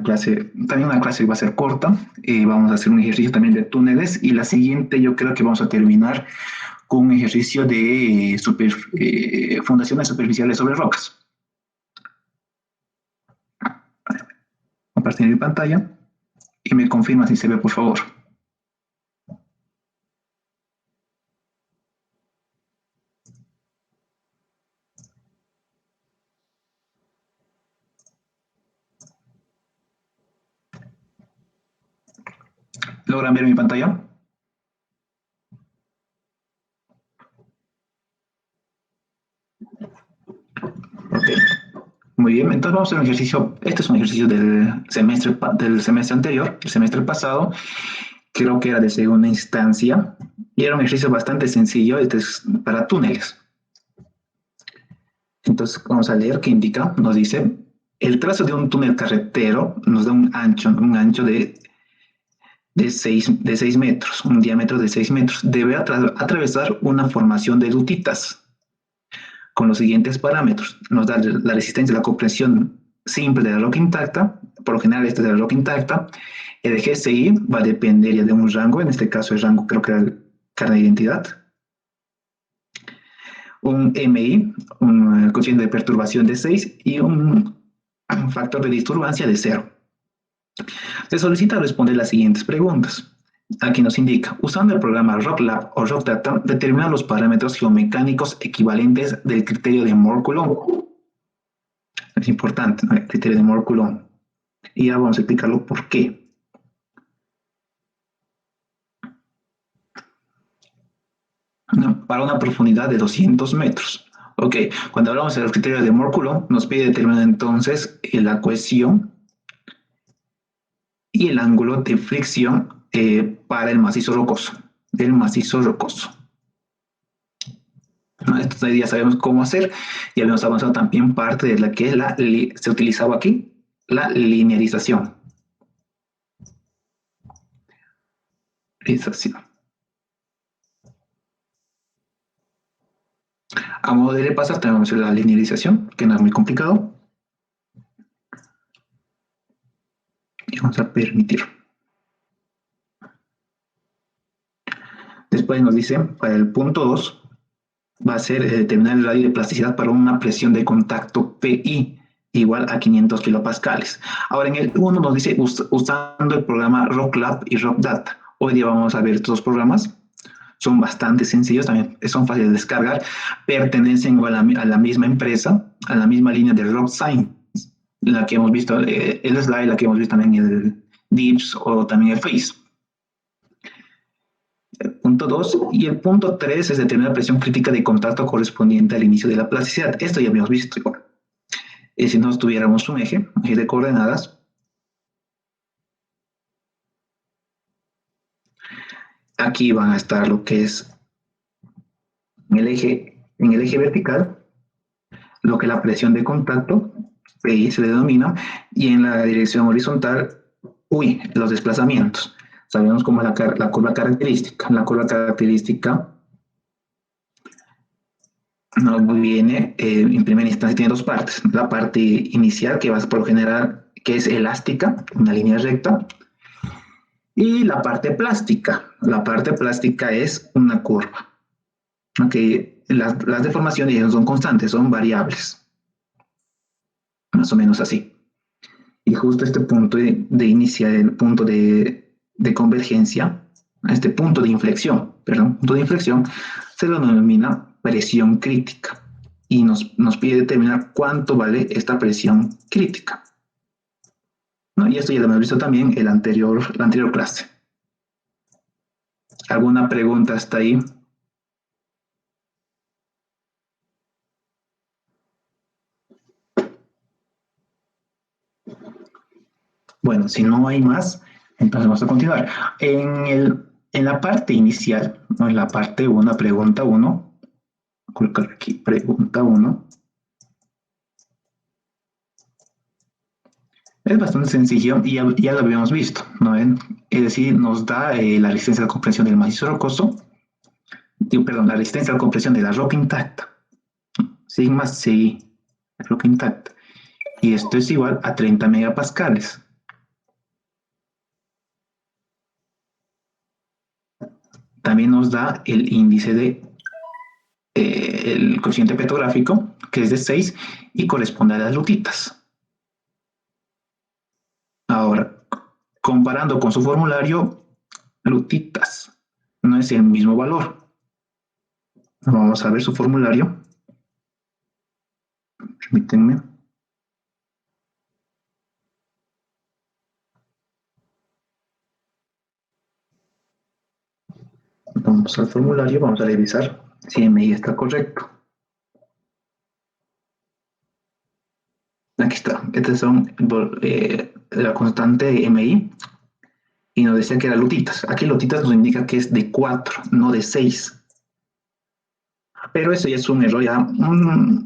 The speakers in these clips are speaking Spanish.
clase, también una clase va a ser corta. Vamos a hacer un ejercicio también de túneles y la siguiente yo creo que vamos a terminar con un ejercicio de fundaciones superficiales sobre rocas. Compartir mi pantalla y me confirma si se ve, por favor. ¿Logran ver mi pantalla? Ok. Muy bien, entonces vamos a hacer un ejercicio. Este es un ejercicio del semestre anterior, el semestre pasado. Creo que era de segunda instancia. Y era un ejercicio bastante sencillo. Este es para túneles. Entonces vamos a leer qué indica. Nos dice, el trazo de un túnel carretero nos da un ancho de 6 metros, un diámetro de 6 metros. Debe atravesar una formación de lutitas con los siguientes parámetros. Nos da la resistencia, la compresión simple de la roca intacta, por lo general esta es de la roca intacta. El GSI va a depender ya de un rango, en este caso el rango creo que era el carnet de identidad. Un MI, un coeficiente de perturbación de 6 y un factor de disturbancia de 0. Se solicita responder las siguientes preguntas. Aquí nos indica, usando el programa RockLab o RockData, determina los parámetros geomecánicos equivalentes del criterio de Moore-Coulomb. Es importante, ¿no? El criterio de Moore-Coulomb. Y ahora vamos a explicarlo por qué. ¿No? Para una profundidad de 200 metros. Ok, cuando hablamos del criterio de Moore-Coulomb, nos pide determinar entonces la cohesión y el ángulo de fricción para el macizo rocoso. Del macizo rocoso. Esto ya sabemos cómo hacer y habíamos avanzado también parte de la que es se utilizaba aquí, la linearización. A modo de repasar, tenemos la linearización, que no es muy complicado. Y vamos a permitir. Después nos dice, para el punto 2, va a ser determinar el radio de plasticidad para una presión de contacto PI igual a 500 kilopascales. Ahora en el 1 nos dice usando el programa RockLab y RockData. Hoy día vamos a ver estos dos programas. Son bastante sencillos, también son fáciles de descargar, pertenecen a la misma empresa, a la misma línea de RockScience, la que hemos visto, el slide, la que hemos visto también en el DIPS o también el FACE. El punto 2 y el punto 3 es determinar la presión crítica de contacto correspondiente al inicio de la plasticidad. Esto ya habíamos visto igual. Si no tuviéramos un eje de coordenadas, aquí van a estar lo que es en el eje vertical, lo que es la presión de contacto, PI se le denomina, y en la dirección horizontal, los desplazamientos. Sabemos cómo es la curva característica. La curva característica nos viene, en primera instancia, tiene dos partes. La parte inicial, que va por lo general, que es elástica, una línea recta, y la parte plástica. La parte plástica es una curva. Okay. Las deformaciones no son constantes, son variables. Más o menos así. Y justo este punto de iniciar, el punto de convergencia, este punto de inflexión, se lo denomina presión crítica. Y nos pide determinar cuánto vale esta presión crítica. ¿No? Y esto ya lo hemos visto también en la anterior clase. ¿Alguna pregunta hasta ahí? Bueno, si no hay más, entonces vamos a continuar. En la parte inicial, ¿no? En la parte 1, pregunta 1, colocar aquí pregunta 1. Es bastante sencillo y ya lo habíamos visto, ¿no? Es decir, nos da la resistencia a la compresión del macizo rocoso, la resistencia a la compresión de la roca intacta, sigma CI, roca intacta, y esto es igual a 30 megapascales. también nos da el índice de el coeficiente petrográfico, que es de 6 y corresponde a las lutitas. Ahora, comparando con su formulario, lutitas no es el mismo valor. Vamos a ver su formulario. Permítanme. Vamos al formulario, vamos a revisar si MI está correcto. Aquí está. Estas son la constante MI y nos decía que era lutitas. Aquí lutitas nos indica que es de 4, no de 6. Pero eso ya es un error ya,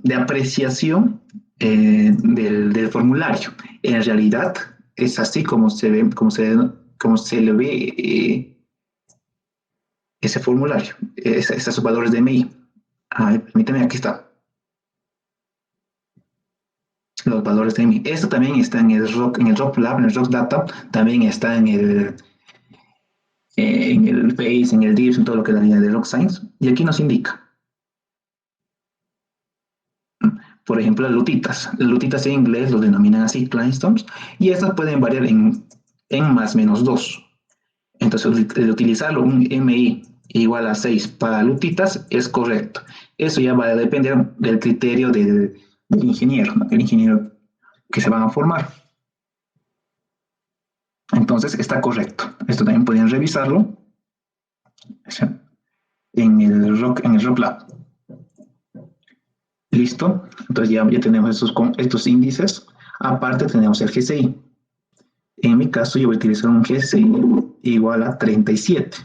de apreciación del formulario. En realidad es así como se ve, como se le ve ese formulario, esos valores de MI. Permítame, aquí está. Los valores de MI. Esto también está en el ROC Lab, en el ROC Data, también está en el FACE, en el DIRS, en todo lo que es la línea de ROC Science. Y aquí nos indica. Por ejemplo, las lutitas. Las lutitas en inglés lo denominan así, Kleinstones, y estas pueden variar en más menos 2. Entonces, el utilizarlo un MI igual a 6 para lutitas es correcto. Eso ya va a depender del criterio del ingeniero, ¿no? El ingeniero que se van a formar. Entonces, está correcto. Esto también pueden revisarlo en el ROC Lab. ¿Listo? Entonces ya tenemos estos índices. Aparte tenemos el GCI. En mi caso yo voy a utilizar un GCI igual a 37.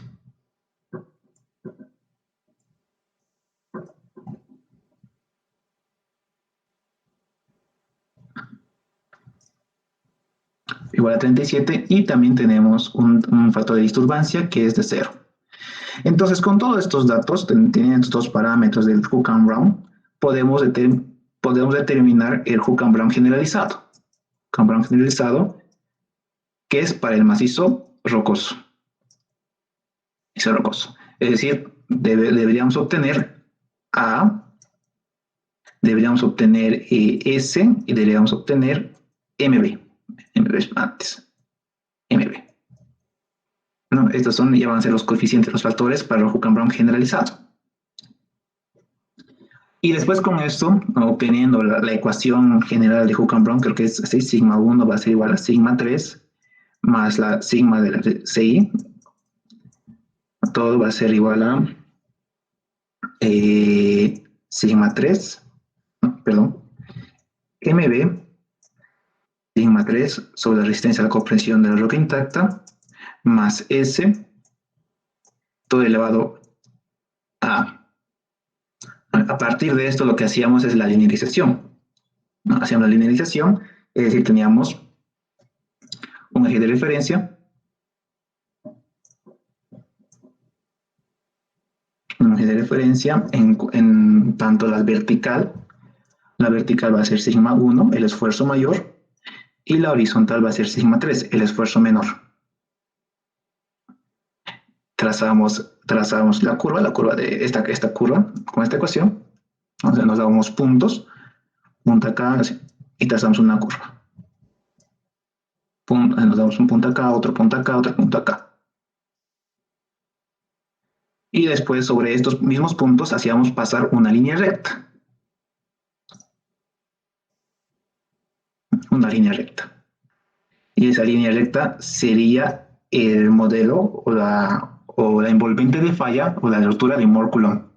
Igual a 37 y también tenemos un factor de disturbancia que es de 0. Entonces con todos estos datos, teniendo estos dos parámetros del Hook and Brown, podemos determinar el Hook and Brown generalizado. Hook and Brown generalizado, que es para el macizo rocoso. Ese rocoso. Es decir, deberíamos obtener A, deberíamos obtener S y deberíamos obtener MB. MB antes. MB. ¿No? Estos ya van a ser los coeficientes, los factores para el Hook and Brown generalizado. Y después con esto, obteniendo la ecuación general de Hook and Brown, creo que es 6 sigma 1 va a ser igual a sigma 3 más la sigma de la CI. Todo va a ser igual a sigma 3, perdón, MB, sigma 3 sobre la resistencia a la comprensión de la roca intacta, más S, todo elevado a. A partir de esto lo que hacíamos es la linearización. ¿No? Hacíamos la linearización, es decir, teníamos un eje de referencia, en tanto la vertical va a ser sigma 1, el esfuerzo mayor, y la horizontal va a ser sigma 3, el esfuerzo menor. Trazamos la curva de esta curva con esta ecuación. Entonces nos damos puntos, punta acá, y trazamos una curva. Nos damos un punto acá, otro punto acá, otro punto acá. Y después sobre estos mismos puntos hacíamos pasar una línea recta. Una línea recta. Y esa línea recta sería el modelo o la envolvente de falla o la rotura de Moore-Coulomb.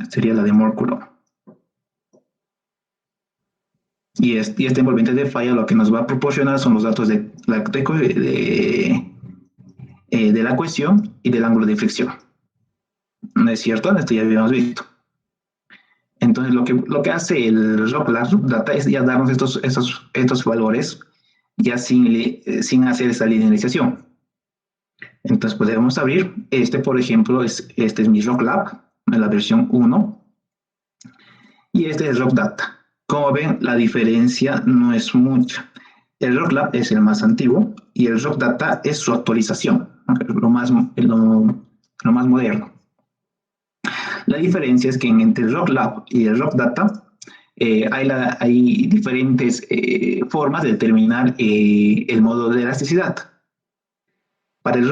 Sería la de Moore-Coulomb. Y este envolvente de falla lo que nos va a proporcionar son los datos de la cohesión y del ángulo de fricción. ¿No es cierto? Esto ya habíamos visto. Entonces lo que hace el ROC Data es ya darnos estos valores ya sin hacer esa linearización. Entonces podemos abrir, por ejemplo, este es mi ROC Lab, en la versión 1, y este es ROC Data. Como ven, la diferencia no es mucha. El ROC Lab es el más antiguo y el ROC Data es su actualización. lo más moderno. La diferencia es que entre el RockLab y el RockData hay diferentes formas de determinar el módulo de elasticidad. Para el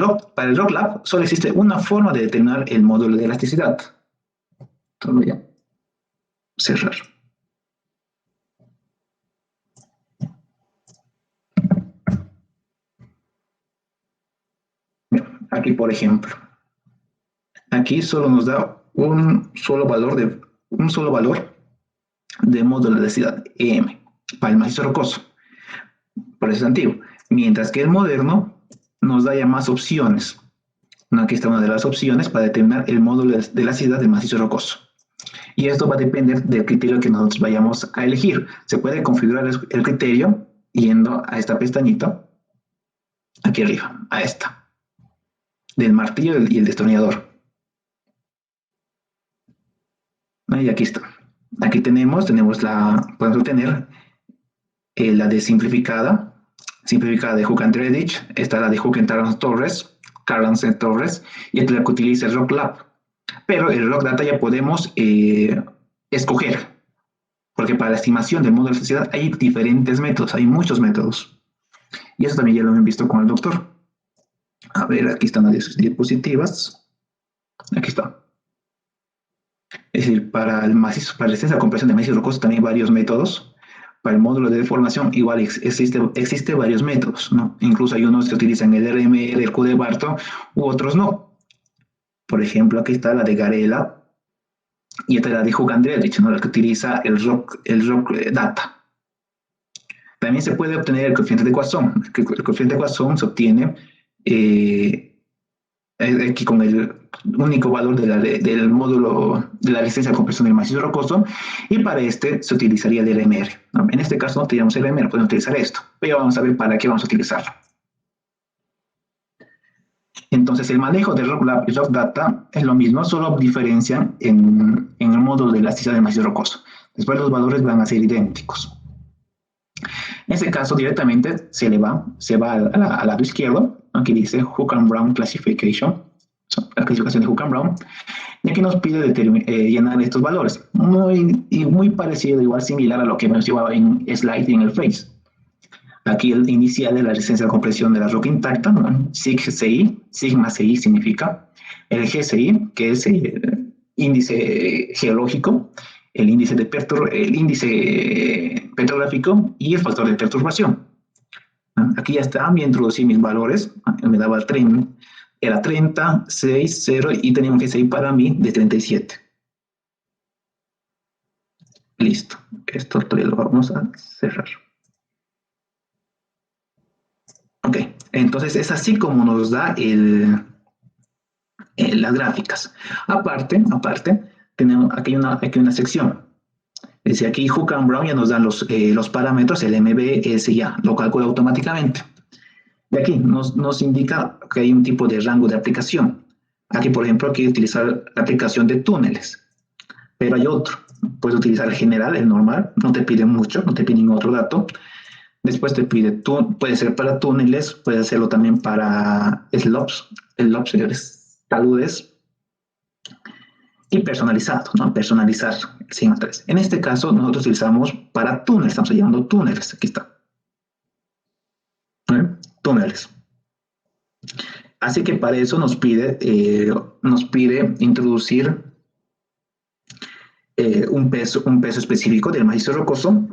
RockLab solo existe una forma de determinar el módulo de elasticidad. Entonces voy a cerrar. Aquí, por ejemplo, aquí solo nos da un solo valor de módulo de elasticidad, EM, para el macizo rocoso, por eso es antiguo. Mientras que el moderno nos da ya más opciones. Aquí está una de las opciones para determinar el módulo de elasticidad del macizo rocoso. Y esto va a depender del criterio que nosotros vayamos a elegir. Se puede configurar el criterio yendo a esta pestañita, aquí arriba, a esta, del martillo y el destornillador. Y aquí está. Aquí podemos obtener la de simplificada de Hook and Redditch, está la de Hook and Carlson Torres, y esta es la que utiliza el RockLab. Pero el RockData ya podemos escoger, porque para la estimación del módulo de elasticidad hay diferentes métodos, hay muchos métodos. Y eso también ya lo hemos visto con el doctor. A ver, aquí están las diapositivas. Aquí está. Es decir, para la resistencia a compresión de macizo rocoso también hay varios métodos. Para el módulo de deformación igual existe varios métodos, ¿no? Incluso hay unos que utilizan el RMR, el Q de Barton, u otros no. Por ejemplo, aquí está la de Garela y esta es la de Hook and Redditch, ¿no? La que utiliza el RockData. También se puede obtener el coeficiente de Poisson. El coeficiente de Poisson se obtiene aquí con el único valor del módulo de la resistencia a compresión del macizo rocoso, y para este se utilizaría el LMR, ¿no? En este caso no utilizamos el LMR, podemos utilizar esto, pero vamos a ver para qué vamos a utilizarlo. Entonces el manejo de RockLab y RockData es lo mismo, solo diferencian en el módulo de elasticidad del macizo rocoso. Después los valores van a ser idénticos. En este caso directamente se va al lado izquierdo, aquí dice Hook and Brown Classification, la clasificación de Hook and Brown, y aquí nos pide llenar estos valores, muy parecido, igual similar a lo que hemos llevado en slide y en el face. Aquí el inicial de la resistencia de compresión de la roca intacta, ¿no? SIG-CI, sigma CI significa el GCI, que es el índice geológico, el índice petrográfico y el factor de perturbación. Aquí ya está, me introducí mis valores, me daba el tren, era 30, 6, 0 y tenía un GCI para mí de 37. Listo, esto lo vamos a cerrar. Ok, entonces es así como nos da las gráficas. Aparte, tenemos aquí una sección. Dice aquí Hook and Brown ya nos dan los parámetros, el MBS ya lo calcula automáticamente. Y aquí nos indica que hay un tipo de rango de aplicación. Aquí, por ejemplo, quiero utilizar la aplicación de túneles, pero hay otro. Puedes utilizar el general, el normal, no te pide mucho, no te pide ningún otro dato. Después te pide, puede ser para túneles, puede hacerlo también para slopes, taludes, y personalizado, ¿no? Personalizar el sigma 3. En este caso, nosotros utilizamos para túneles, estamos llamando túneles, aquí está. Túneles. Así que para eso nos pide introducir un peso específico del macizo rocoso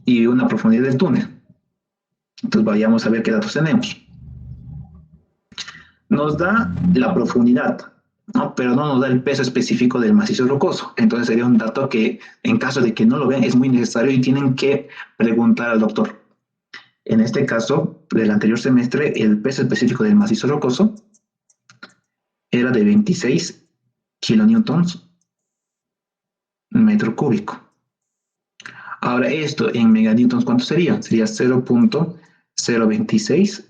y una profundidad del túnel. Entonces vayamos a ver qué datos tenemos. Nos da la profundidad, ¿no? Pero no nos da el peso específico del macizo rocoso. Entonces sería un dato que, en caso de que no lo vean, es muy necesario y tienen que preguntar al doctor. En este caso, del anterior semestre, el peso específico del macizo rocoso era de 26 kilonewtons metro cúbico. Ahora esto en meganewtons, ¿cuánto sería? Sería 0.026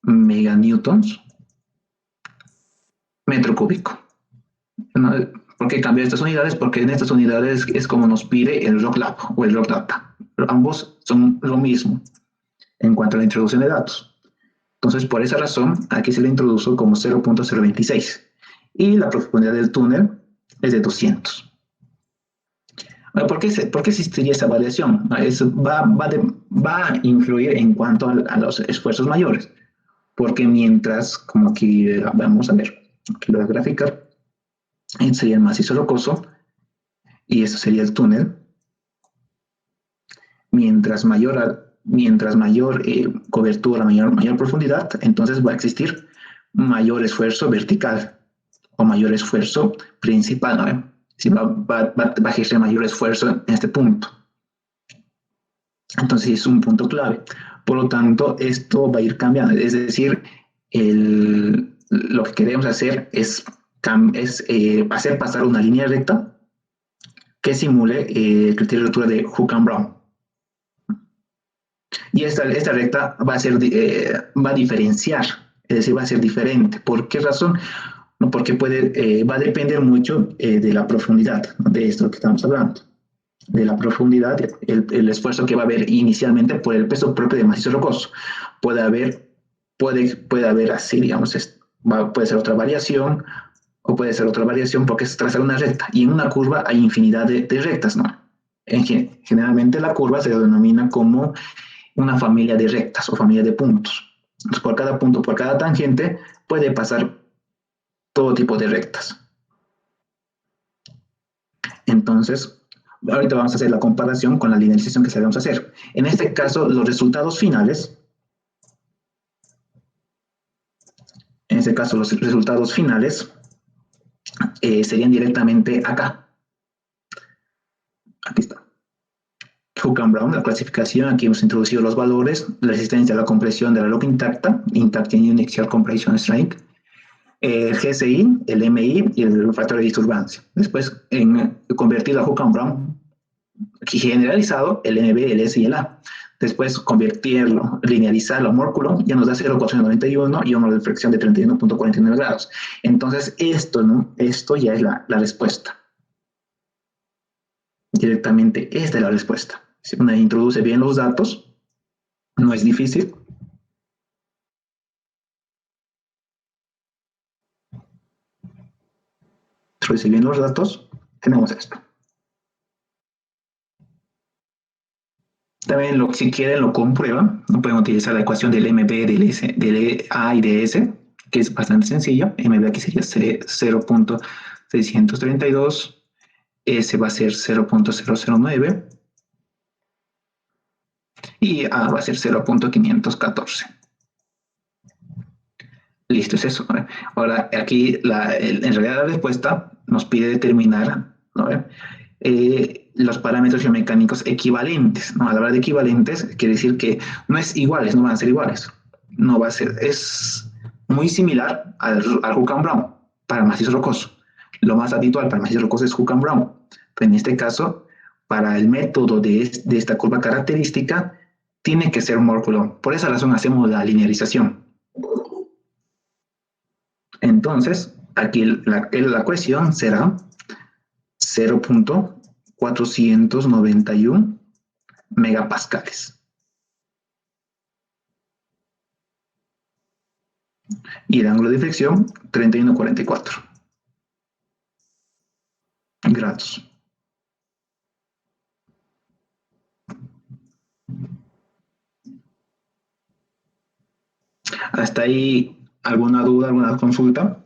meganewtons metro cúbico. ¿Por qué cambiar estas unidades? Porque en estas unidades es como nos pide el RockLab o el RockData. Ambos son lo mismo en cuanto a la introducción de datos. Entonces, por esa razón, aquí se le introdujo como 0.026. y la profundidad del túnel es de 200. Bueno, ¿por qué existiría esa variación? Eso va a influir en cuanto a los esfuerzos mayores, porque mientras, como aquí vamos a ver, aquí lo voy a graficar, sería el macizo rocoso y eso sería el túnel. Mientras mayor cobertura, mayor profundidad, entonces va a existir mayor esfuerzo vertical o mayor esfuerzo principal, ¿no? Si va a ejercer mayor esfuerzo en este punto. Entonces es un punto clave. Por lo tanto, esto va a ir cambiando. Es decir, lo que queremos hacer es hacer pasar una línea recta que simule el criterio de altura de Hook-and-Brown. Y esta recta va a diferenciar, es decir, va a ser diferente. ¿Por qué razón? No, porque va a depender mucho de la profundidad, ¿no? De esto que estamos hablando. De la profundidad, el esfuerzo que va a haber inicialmente por el peso propio del macizo rocoso. Puede haber así, digamos, puede ser otra variación, o puede ser otra variación porque es trazar una recta. Y en una curva hay infinidad de rectas, ¿no? Generalmente la curva se denomina como una familia de rectas o familia de puntos. Entonces, por cada punto, por cada tangente, puede pasar todo tipo de rectas. Entonces, ahorita vamos a hacer la comparación con la linealización que sabemos hacer. En este caso, los resultados finales, serían directamente acá. Aquí está. Hook-and-Brown, la clasificación, aquí hemos introducido los valores, la resistencia a la compresión de la loca intacta, Intact Initial Compression Strength, el GSI, el MI y el factor de disturbancia. Después, convertido a Hook-and-Brown, generalizado, el NB, el S y el A. Después, convertirlo, linealizarlo a mórculo, ya nos da 0,491 y una reflexión de 31,49 grados. Entonces, esto ya es la respuesta. Directamente, esta es la respuesta. Si uno introduce bien los datos, no es difícil. Introduce bien los datos, tenemos esto. También, si quieren, lo comprueban. No pueden utilizar la ecuación del MB, del A y de S, que es bastante sencilla. MB aquí sería 0.632, S va a ser 0.009 y A va a ser 0.514. Listo, es eso. Ahora, aquí, en realidad, la respuesta nos pide determinar, ¿no? Los parámetros geomecánicos equivalentes, ¿no? A la hora de equivalentes, quiere decir que no es iguales, no van a ser iguales. No va a ser, es muy similar al Hook-and-Brown para macizo rocoso. Lo más habitual para macizo rocoso es Hook-and-Brown. Pero en este caso, para el método de esta curva característica, tiene que ser mórculo. Por esa razón hacemos la linealización. Entonces, aquí la cuestión será 0.491 megapascales. Y el ángulo de fricción, 31,44 grados. ¿Hasta ahí alguna duda, alguna consulta?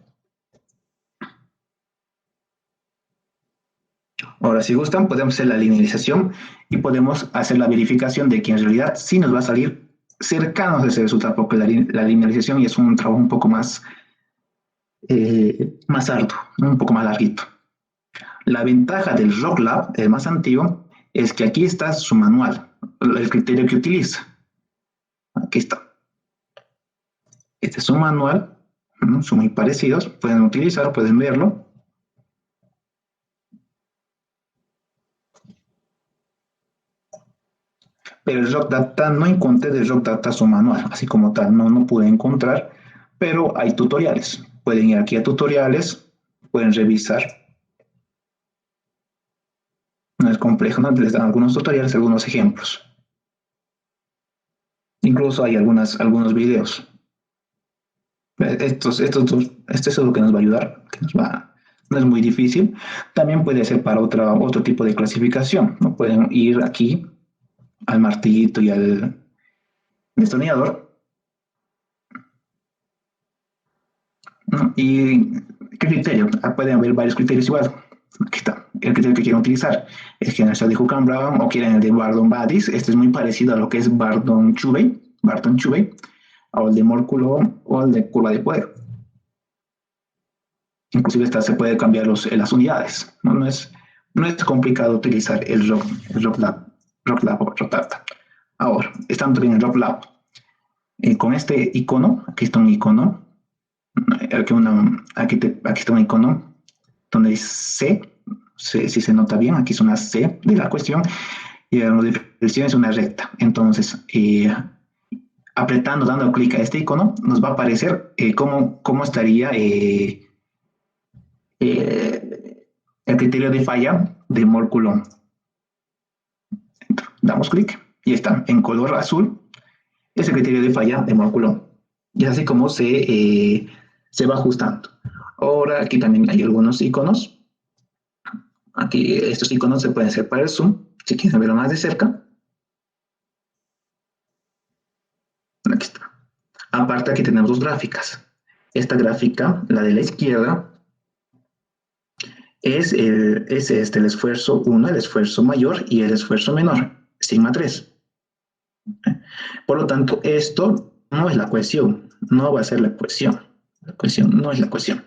Ahora, si gustan, podemos hacer la linealización y podemos hacer la verificación de que en realidad sí nos va a salir cercanos a ese resultado, porque la linealización es un trabajo un poco más arduo, un poco más larguito. La ventaja del RockLab, el más antiguo, es que aquí está su manual, el criterio que utiliza. Aquí está. Este es su manual, son muy parecidos, pueden utilizarlo, pueden verlo. Pero el RockData no encontré de RockData su manual, así como tal, no pude encontrar, pero hay tutoriales. Pueden ir aquí a tutoriales, pueden revisar. No es complejo, ¿no? Les dan algunos tutoriales, algunos ejemplos. Incluso hay algunos videos. Esto es lo que nos va a ayudar, no es muy difícil. También puede ser para otro tipo de clasificación, ¿no? Pueden ir aquí al martillito y al destornillador, ¿no? ¿Y qué criterio? Pueden haber varios criterios igual. Aquí está, el criterio que quieren utilizar. Es que en el de Hook and Brown o quieren el de Bardon-Badis. Este es muy parecido a lo que es Barton-Chubey, o el de Mórculo o el de curva de poder. Inclusive esta se puede cambiar las unidades. No es complicado utilizar el RockLab o RockData. Ahora, estando en el RockLab, con este icono, aquí está un icono, aquí está un icono donde dice si se nota bien, aquí es una C de la cuestión, y la dirección es una recta. Entonces, dando clic a este icono, nos va a aparecer cómo estaría el criterio de falla de Morculón. Damos clic y está en color azul, es el criterio de falla de Morculón. Y así como se va ajustando. Ahora aquí también hay algunos iconos. Aquí estos iconos se pueden hacer para el zoom, si quieren verlo más de cerca. Aquí está. Aparte aquí tenemos dos gráficas. Esta gráfica, la de la izquierda, es el esfuerzo 1, el esfuerzo mayor y el esfuerzo menor, sigma 3. Por lo tanto, esto no es la cohesión, no va a ser la cohesión. La cohesión no es la cohesión.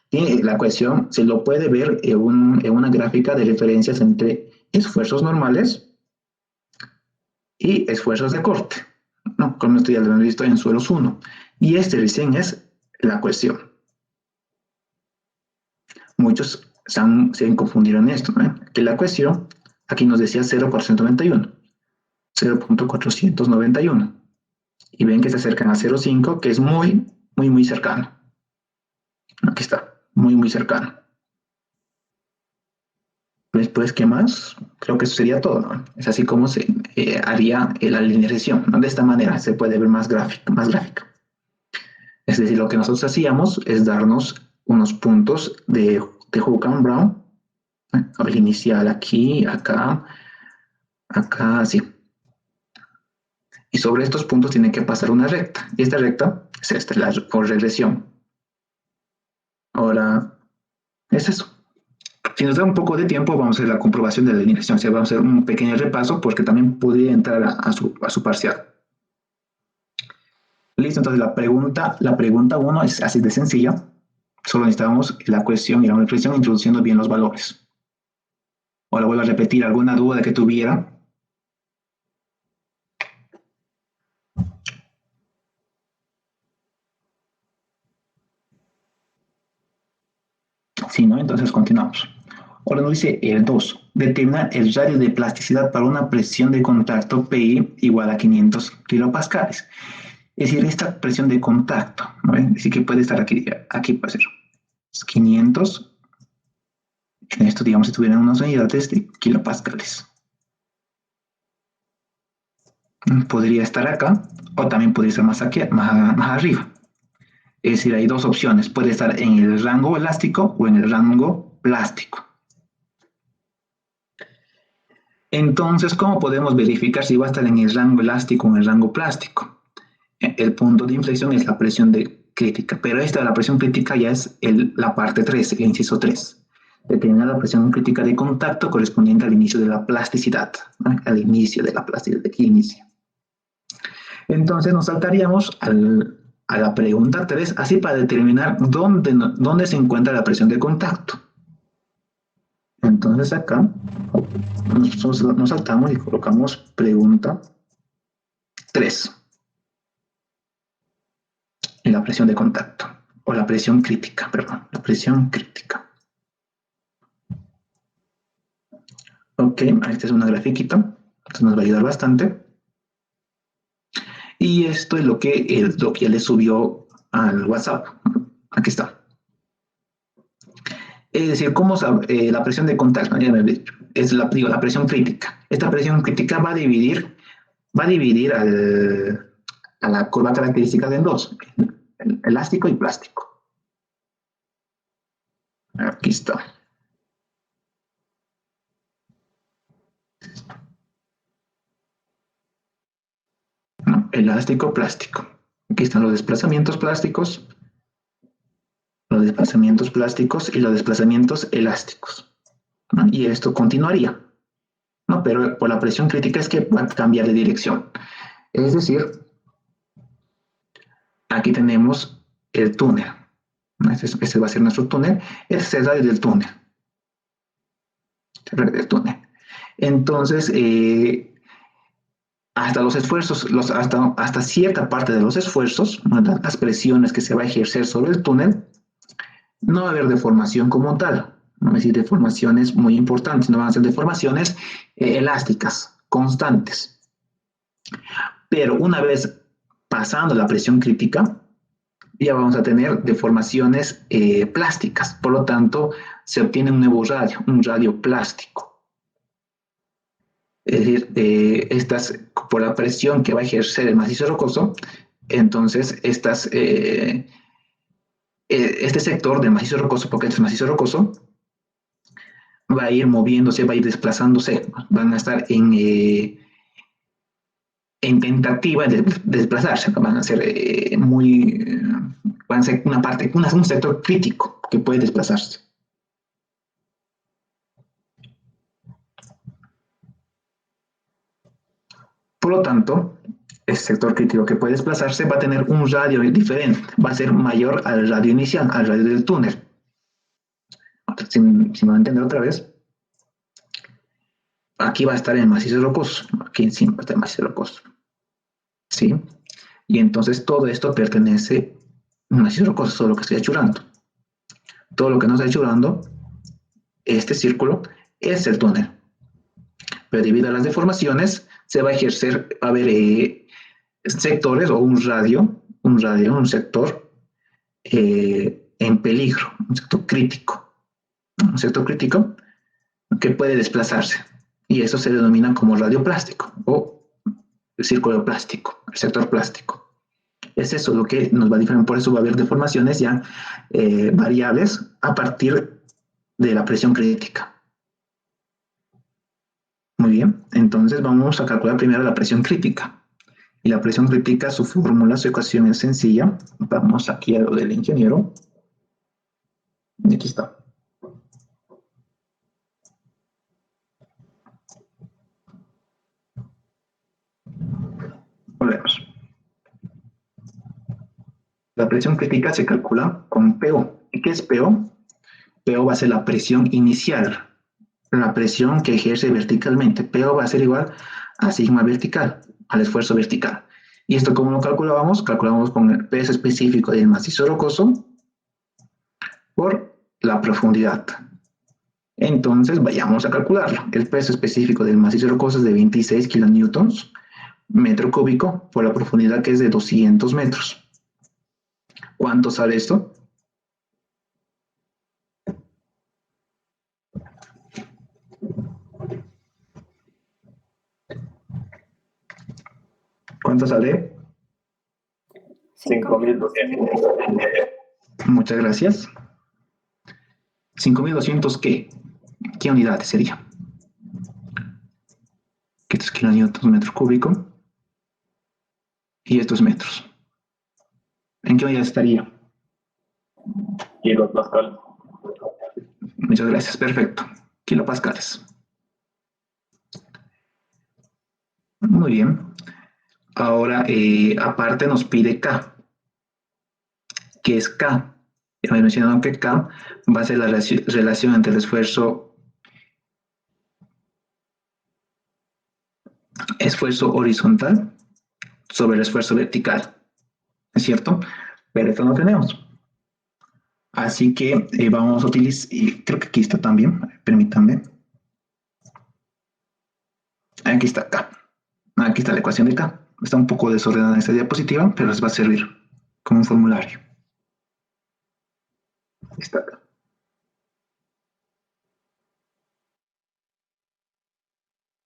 Y la cohesión se lo puede ver en una gráfica de referencias entre esfuerzos normales y esfuerzos de corte, ¿no? Como esto ya lo hemos visto en suelos 1. Y este recién es la cohesión. Muchos se han confundido en esto, ¿no? Que la cohesión, aquí nos decía 0,491, 0,491. Y ven que se acercan a 0,5, que es muy, muy, muy cercano. Aquí está, muy, muy cercano. Después, ¿qué más? Creo que eso sería todo, ¿no? Es así como se haría la linealización, ¿no? De esta manera se puede ver más gráfica. Es decir, lo que nosotros hacíamos es darnos unos puntos de Hook and Brown, el inicial aquí, acá, así. Y sobre estos puntos tiene que pasar una recta. Y esta recta es esta, por regresión. Ahora, es eso. Si nos da un poco de tiempo, vamos a hacer la comprobación de la alineación. O sea, vamos a hacer un pequeño repaso porque también podría entrar a su parcial. Listo, entonces la pregunta 1 es así de sencilla. Solo necesitamos la cuestión y la expresión introduciendo bien los valores. Ahora vuelvo a repetir, ¿alguna duda que tuviera? Si no, entonces continuamos. Ahora nos dice el 2. Determinar el radio de plasticidad para una presión de contacto PI igual a 500 kilopascales. Es decir, esta presión de contacto, ¿no? Es decir, que puede estar aquí puede ser 500. En esto, digamos, si tuvieran unas unidades de kilopascales. Podría estar acá o también podría estar más arriba. Es decir, hay dos opciones. Puede estar en el rango elástico o en el rango plástico. Entonces, ¿cómo podemos verificar si va a estar en el rango elástico o en el rango plástico? El punto de inflexión es la presión crítica, pero la presión crítica ya es la parte 3, el inciso 3. Determinar la presión crítica de contacto correspondiente al inicio de la plasticidad, ¿no? Al inicio de la plasticidad, de aquí inicia. Entonces nos saltaríamos a la pregunta 3, así para determinar dónde se encuentra la presión de contacto. Entonces acá nosotros nos saltamos y colocamos pregunta 3. Y la presión de contacto, o la presión crítica, perdón, la presión crítica. Ok, esta es una grafiquita, entonces nos va a ayudar bastante. Y esto es lo que ya le subió al WhatsApp. Aquí está. Es decir, ¿cómo la presión de contacto? Ya me he dicho, es la presión crítica. Esta presión crítica va a dividir a la curva característica en dos. elástico y plástico. Aquí está. ¿No? Elástico, plástico. Aquí están los desplazamientos plásticos y los desplazamientos elásticos, ¿no? Y esto continuaría, ¿no? Pero por la presión crítica es que va a cambiar de dirección. Es decir, aquí tenemos el túnel, ¿no? Este va a ser nuestro túnel, este es el radio del túnel. Entonces, hasta los esfuerzos, hasta cierta parte de los esfuerzos, ¿no? Las presiones que se va a ejercer sobre el túnel, no va a haber deformación como tal, no va a decir deformaciones muy importantes, no van a ser deformaciones elásticas, constantes. Pero una vez pasando la presión crítica, ya vamos a tener deformaciones plásticas, por lo tanto, se obtiene un nuevo radio, un radio plástico. Es decir, por la presión que va a ejercer el macizo rocoso, entonces este sector del macizo rocoso, porque este es macizo rocoso, va a ir moviéndose, va a ir desplazándose, van a estar en tentativa de desplazarse, van a ser van a ser un sector crítico que puede desplazarse. Por lo tanto, el sector crítico que puede desplazarse va a tener un radio diferente, va a ser mayor al radio inicial, al radio del túnel. Si me va a entender otra vez, aquí va a estar el macizo rocoso, aquí encima va a estar el macizo rocoso. ¿Sí? Y entonces todo esto pertenece a un macizo rocoso, todo lo que estoy achurando. Todo lo que no está achurando, este círculo, es el túnel. Pero debido a las deformaciones, se va a ejercer, va a haber sectores o un sector en peligro, un sector crítico. Un sector crítico que puede desplazarse. Y eso se denomina como radio plástico o el círculo plástico, el sector plástico. Es eso lo que nos va a diferenciar, por eso va a haber deformaciones ya variables a partir de la presión crítica. Muy bien, entonces vamos a calcular primero la presión crítica. Y la presión crítica, su fórmula, su ecuación es sencilla. Vamos aquí a lo del ingeniero. Y aquí está. Volvemos. La presión crítica se calcula con PO. ¿Y qué es PO? PO va a ser la presión inicial, la presión que ejerce verticalmente. PO va a ser igual a sigma vertical, al esfuerzo vertical. ¿Y esto cómo lo calculábamos? Calculamos con el peso específico del macizo rocoso por la profundidad. Entonces, vayamos a calcularlo. El peso específico del macizo rocoso es de 26 kilonewtons metro cúbico por la profundidad que es de 200 metros. ¿Cuánto sale esto? ¿Cuánto sale? 5.200. Muchas gracias. 5.200, ¿qué? ¿Qué unidades sería? Que esto es kilonewtons metro cúbico. Y estos metros. ¿En qué unidad estaría? Kilopascal. Muchas gracias, perfecto. Kilopascales. Muy bien. Ahora, aparte nos pide K. ¿Qué es K? Ya me mencionaron que K va a ser la relación entre el esfuerzo horizontal sobre el esfuerzo vertical. ¿Es cierto? Pero esto no tenemos. Así que vamos a utilizar, y creo que aquí está también, permítanme. Aquí está K. Aquí está la ecuación de K. Está un poco desordenada esta diapositiva, pero les va a servir como un formulario. Aquí está K.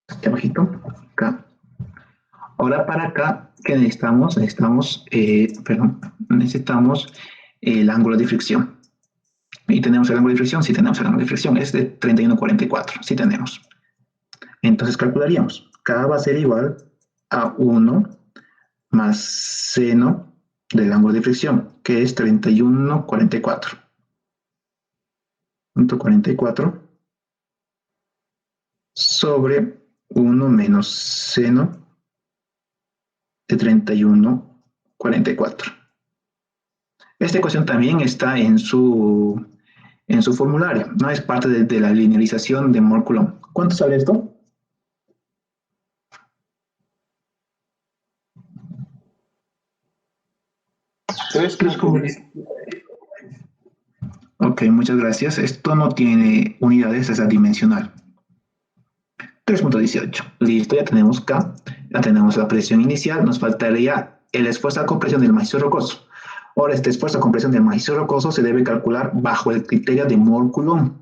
Aquí abajito, K. Ahora para acá, ¿qué necesitamos? Necesitamos el ángulo de fricción. ¿Y tenemos el ángulo de fricción? Sí tenemos el ángulo de fricción, es de 31,44, sí tenemos. Entonces calcularíamos, K va a ser igual a 1 más seno del ángulo de fricción, que es 31,44. 44 sobre 1 menos seno de 31,44. Esta ecuación también está en su formulario, ¿no? Es parte de la linealización de Mohr-Coulomb. ¿Cuánto sale esto? Ok, muchas gracias. Esto no tiene unidades, es adimensional. 3,18. Listo, ya tenemos K, ya tenemos la presión inicial, nos faltaría el esfuerzo de compresión del macizo rocoso. Ahora, este esfuerzo de compresión del macizo rocoso se debe calcular bajo el criterio de Mohr-Coulomb,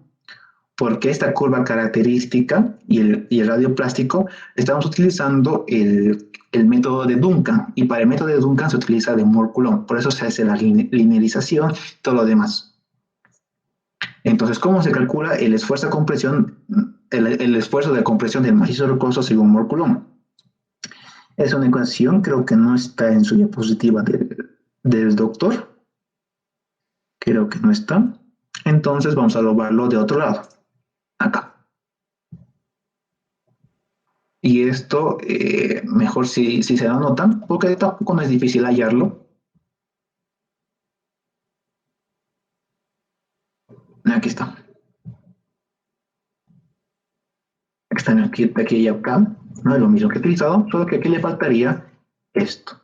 porque esta curva característica y el radio plástico estamos utilizando el método de Duncan, y para el método de Duncan se utiliza de Mohr-Coulomb, por eso se hace la linealización y todo lo demás. Entonces, ¿cómo se calcula el esfuerzo de compresión, el esfuerzo de compresión del macizo rocoso según Mohr-Coulomb? Es una ecuación, creo que no está en su diapositiva del doctor. Creo que no está. Entonces vamos a lobarlo de otro lado, acá. Y esto, mejor si se lo anotan, porque tampoco no es difícil hallarlo. Aquí está. Están aquí y acá. No es lo mismo que he utilizado, solo que aquí le faltaría esto.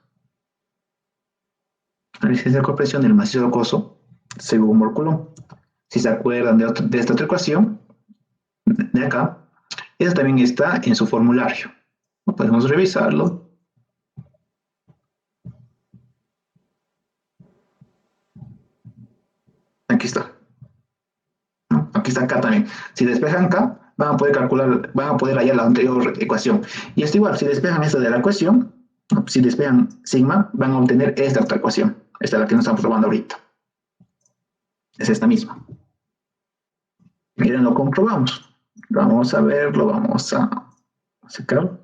La licencia de compresión del macizo rocoso según Mohr-Coulomb. Si se acuerdan de esta otra ecuación, de acá, esa también está en su formulario. Podemos revisarlo. Aquí está. Aquí está acá también. Si despejan acá, van a poder calcular, van a poder hallar la anterior ecuación. Y esto igual, si despejan esta de la ecuación, si despejan sigma, van a obtener esta otra ecuación. Esta es la que nos estamos probando ahorita. Es esta misma. Miren, lo comprobamos. Vamos a verlo, vamos a sacarlo.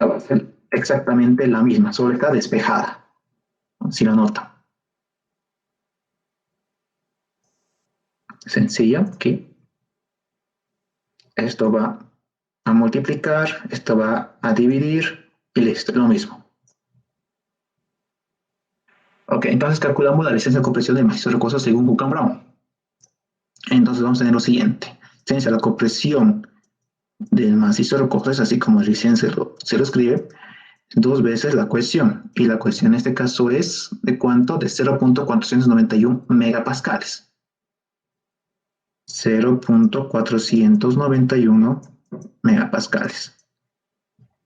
Va a ser exactamente la misma, solo está despejada. Si lo notan. Sencilla, aquí. Esto va a multiplicar, esto va a dividir y listo, es lo mismo. Ok, entonces calculamos la licencia de compresión del macizo rocoso según Buchan-Brown. Entonces vamos a tener lo siguiente. Licencia de la compresión del macizo rocoso es así como recién se lo escribe, dos veces la cohesión. Y la cohesión en este caso es ¿de cuánto? De 0,491 megapascales. 0,491 megapascales.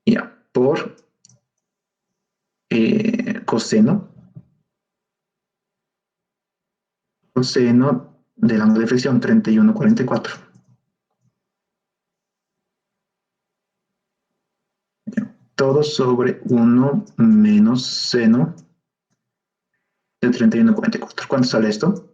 Ya, por coseno del ángulo de fricción 31,44. Todo sobre 1 menos seno de 31,44. ¿Cuánto sale esto?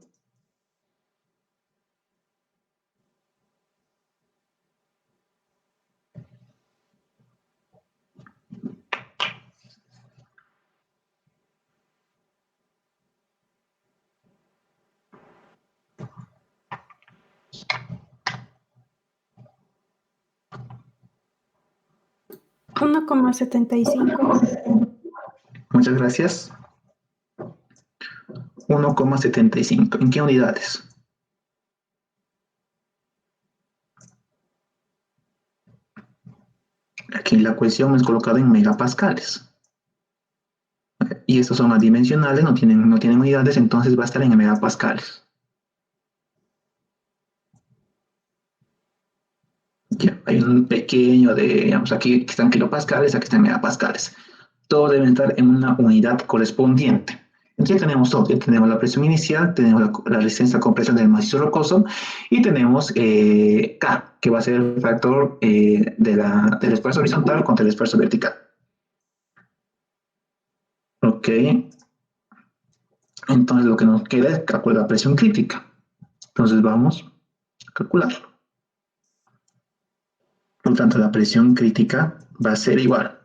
$1,75. Muchas gracias. 1,75. ¿En qué unidades? Aquí la ecuación es colocada en megapascales. Y estos son adimensionales, no tienen unidades, entonces va a estar en megapascales. Ya, hay un pequeño de, digamos, aquí están kilopascales, aquí están megapascales. Todos deben estar en una unidad correspondiente. Entonces ya tenemos todo, ya tenemos la presión inicial, tenemos la resistencia a compresión del macizo rocoso y tenemos K, que va a ser el factor del esfuerzo horizontal contra el esfuerzo vertical. Ok, entonces lo que nos queda es calcular la presión crítica. Entonces vamos a calcularlo. Por lo tanto, la presión crítica va a ser igual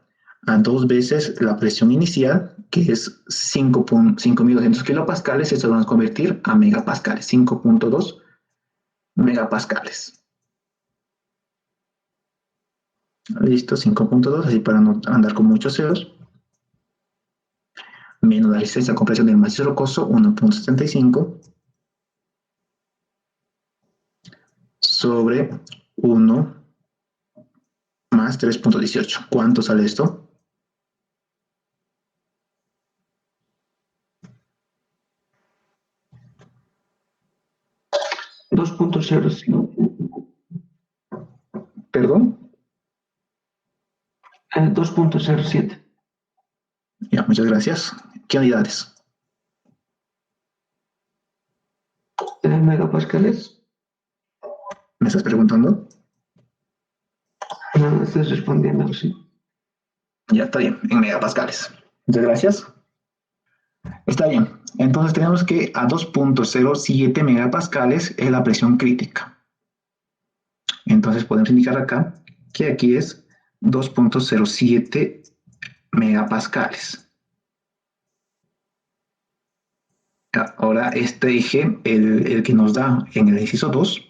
a 2 veces la presión inicial, que es 5.200 kilopascales. Esto lo vamos a convertir a megapascales, 5.2 megapascales. Listo, 5.2, así para no andar con muchos ceros. Menos la resistencia a compresión del macizo rocoso, 1.75, sobre 1 más 3.18. ¿Cuánto sale esto? 2.05. ¿Perdón? 2.07. Ya, muchas gracias. ¿Qué unidades? Megapascales. ¿Me estás preguntando? No, estás respondiendo, sí. Ya está bien, en megapascales. Muchas gracias. Está bien. Entonces tenemos que a 2.07 megapascales es la presión crítica. Entonces podemos indicar acá que aquí es 2.07 megapascales. Ahora este eje, el que nos da en el inciso 2,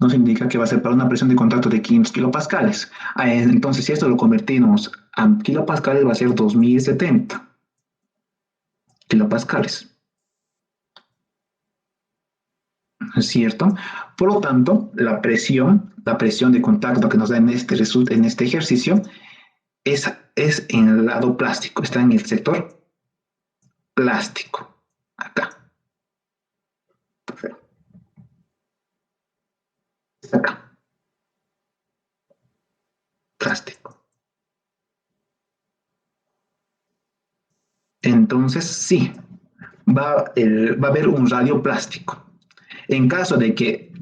nos indica que va a ser para una presión de contacto de 500 kilopascales. Entonces si esto lo convertimos a kilopascales va a ser 2070 kilopascales. ¿Es cierto? Por lo tanto, la presión de contacto que nos da en este ejercicio es en el lado plástico, está en el sector plástico, acá. Está acá, plástico. Entonces, sí, va a haber un radio plástico. En caso de que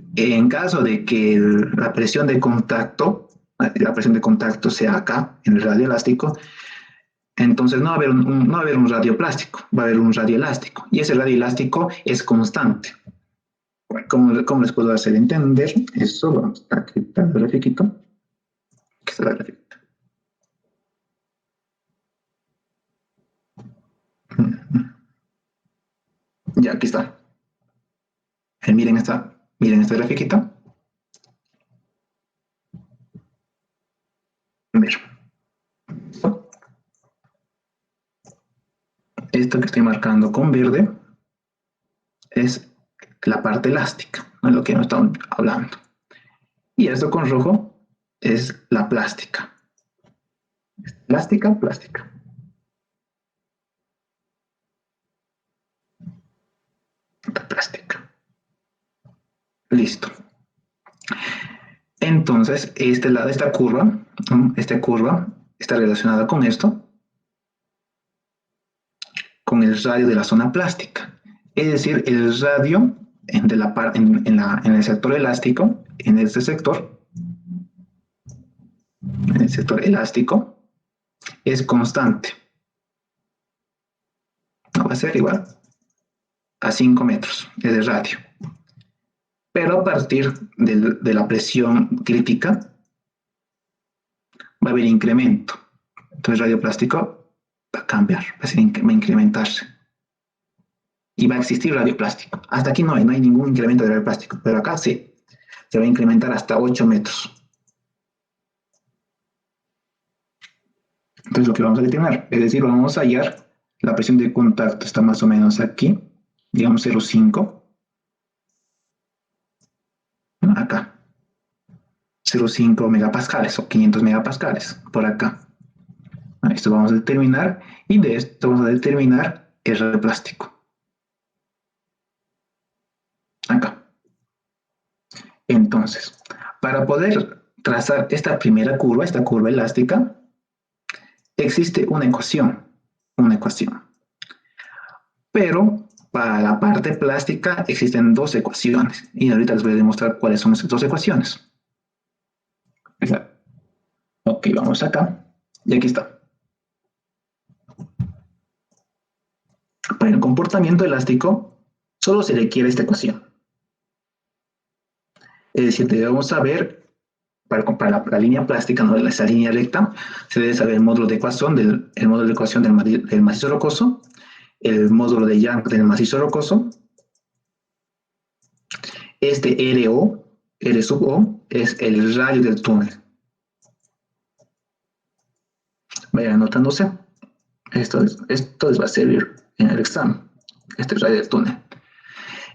la presión de contacto sea acá, en el radio elástico, entonces no va a haber un radio plástico, va a haber un radio elástico. Y ese radio elástico es constante. ¿Cómo les puedo hacer entender eso? Vamos a quitar el grafiquito. Aquí está el grafiquito. Ya, aquí está. Miren esta grafiquita. A ver. Esto que estoy marcando con verde es la parte elástica, ¿no? Lo que nos estamos hablando. Y esto con rojo es la plástica. Plástica, plástica. La plástica. Listo. Entonces, esta curva, ¿no? Esta curva está relacionada con esto, con el radio de la zona plástica. Es decir, el radio en el sector elástico, en este sector, en el sector elástico, es constante. No va a ser igual a 5 metros de radio. Pero a partir de la presión crítica va a haber incremento. Entonces el radio plástico va a cambiar, va a incrementarse. Y va a existir radio plástico. Hasta aquí no hay ningún incremento de radio plástico, pero acá sí. Se va a incrementar hasta 8 metros. Entonces lo que vamos a determinar, es decir, vamos a hallar la presión de contacto, está más o menos aquí, digamos 0,5. Acá. 0,5 megapascales o 500 megapascales, por acá. Esto vamos a determinar y de esto vamos a determinar el radio plástico. Acá. Entonces, para poder trazar esta primera curva, esta curva elástica, existe una ecuación. Pero para la parte plástica existen dos ecuaciones y ahorita les voy a demostrar cuáles son esas dos ecuaciones. Ok, vamos acá y aquí está. Para el comportamiento elástico solo se requiere esta ecuación. Es decir, debemos saber, para la línea plástica, no esa línea recta, se debe saber el módulo de ecuación del macizo rocoso, el módulo de Young del macizo rocoso. Este RO, R sub O, es el radio del túnel. Vayan anotándose. Esto les va a servir en el examen. Este es el radio del túnel.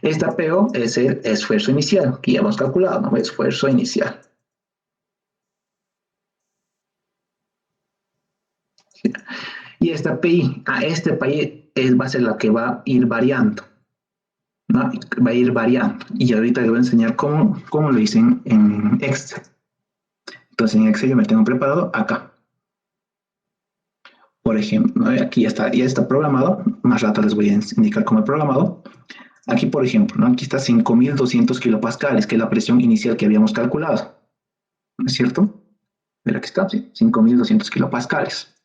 Esta PO es el esfuerzo inicial, que ya hemos calculado, ¿no? Esfuerzo inicial. Y esta PI, este PI va a ser la que va a ir variando, ¿no? Va a ir variando. Y ahorita les voy a enseñar cómo lo hice en Excel. Entonces en Excel yo me tengo preparado acá. Por ejemplo, ¿no? Aquí ya está programado. Más rato les voy a indicar cómo he programado. Aquí, por ejemplo, ¿no? Aquí está 5.200 kilopascales, que es la presión inicial que habíamos calculado. ¿No es cierto? Pero aquí está, sí, 5.200 kilopascales.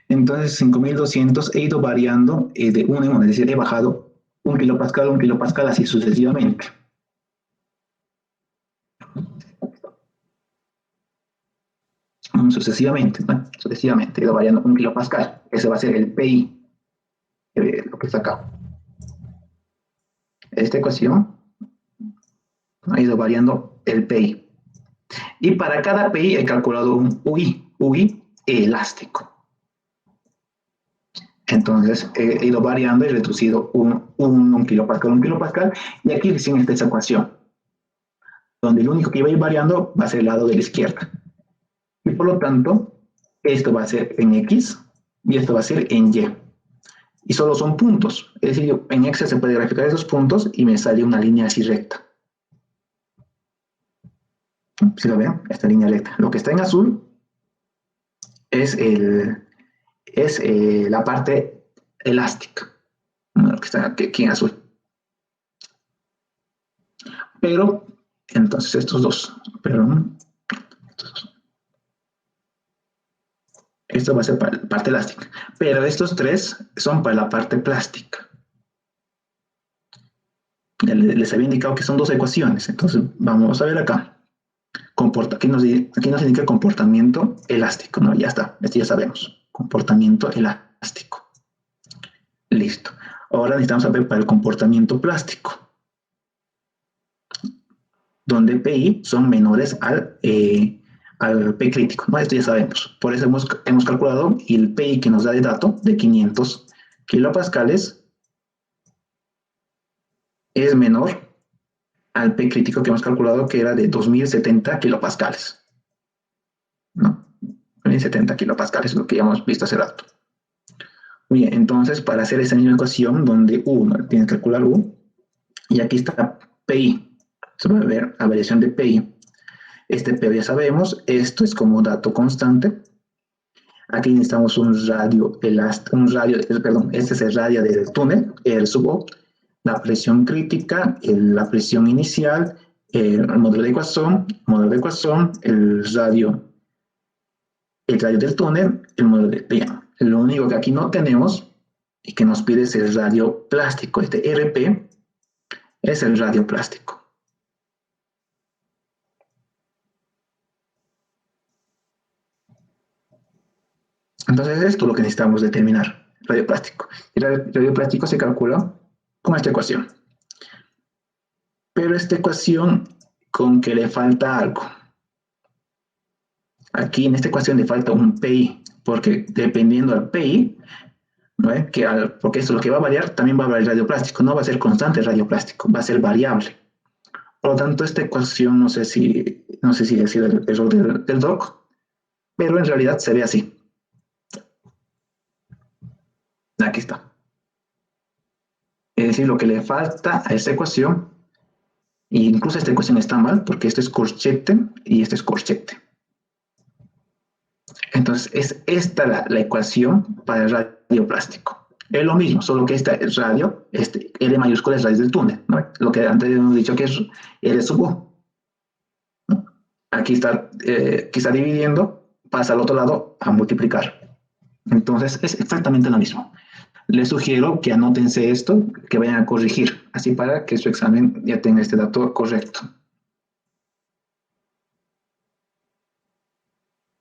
Entonces, 5.200 he ido variando de uno en uno, es decir, he bajado 1 kilopascal, así sucesivamente. Sucesivamente, ¿no? Sucesivamente, he ido variando 1 kilopascal. Ese va a ser el PI, lo que está acá. Esta ecuación ha ido variando el PI. Y para cada PI he calculado un UI elástico. Entonces he ido variando y reducido un kilopascal, y aquí recién está esa ecuación, donde el único que va a ir variando va a ser el lado de la izquierda. Y por lo tanto, esto va a ser en X y esto va a ser en Y. Y solo son puntos. Es decir, en Excel se puede graficar esos puntos y me sale una línea así recta. Si lo ven, esta línea recta. Lo que está en azul es la parte elástica, ¿no? Lo que está aquí en azul. Pero, entonces estos dos, esto va a ser para la parte elástica, pero estos tres son para la parte plástica. Les había indicado que son dos ecuaciones, entonces vamos a ver acá. Aquí nos indica comportamiento elástico, ¿no? Ya está, esto ya sabemos. Comportamiento elástico. Listo. Ahora necesitamos saber para el comportamiento plástico, donde PI son menores al P crítico, ¿no? Esto ya sabemos. Por eso hemos calculado y el PI que nos da de dato de 500 kilopascales es menor al P crítico que hemos calculado, que era de 2070 kilopascales. ¿No? 2070 kilopascales es lo que ya hemos visto hace rato. Muy bien, entonces para hacer esa misma ecuación donde U, ¿no? Tienes que calcular U, y aquí está PI. Se va a ver la variación de PI. Este PI ya sabemos, esto es como dato constante. Aquí necesitamos un radio, este es el radio del túnel, el sub O, la presión crítica, la presión inicial, el módulo de ecuación, el radio del túnel, el módulo de Young. Lo único que aquí no tenemos y que nos pide es el radio plástico. Este RP es el radio plástico. Entonces esto es lo que necesitamos determinar, radio plástico. El radio plástico se calcula con esta ecuación. Pero esta ecuación con que le falta algo. Aquí en esta ecuación le falta un PI, porque dependiendo del PI, ¿no? Porque esto lo que va a variar, también va a variar el radio plástico, no va a ser constante el radio plástico, va a ser variable. Por lo tanto, esta ecuación no sé si ha sido el error del doc, pero en realidad se ve así. Aquí está. Es decir, lo que le falta a esta ecuación, e incluso esta ecuación está mal, porque esto es corchete y esto es corchete. Entonces, es esta la ecuación para el radio plástico. Es lo mismo, solo que este radio, L mayúscula es raíz del túnel, ¿no? Lo que antes hemos dicho que es L sub O, ¿no? Aquí está dividiendo, pasa al otro lado a multiplicar. Entonces es exactamente lo mismo. Les sugiero que anótense esto, que vayan a corregir, así para que su examen ya tenga este dato correcto.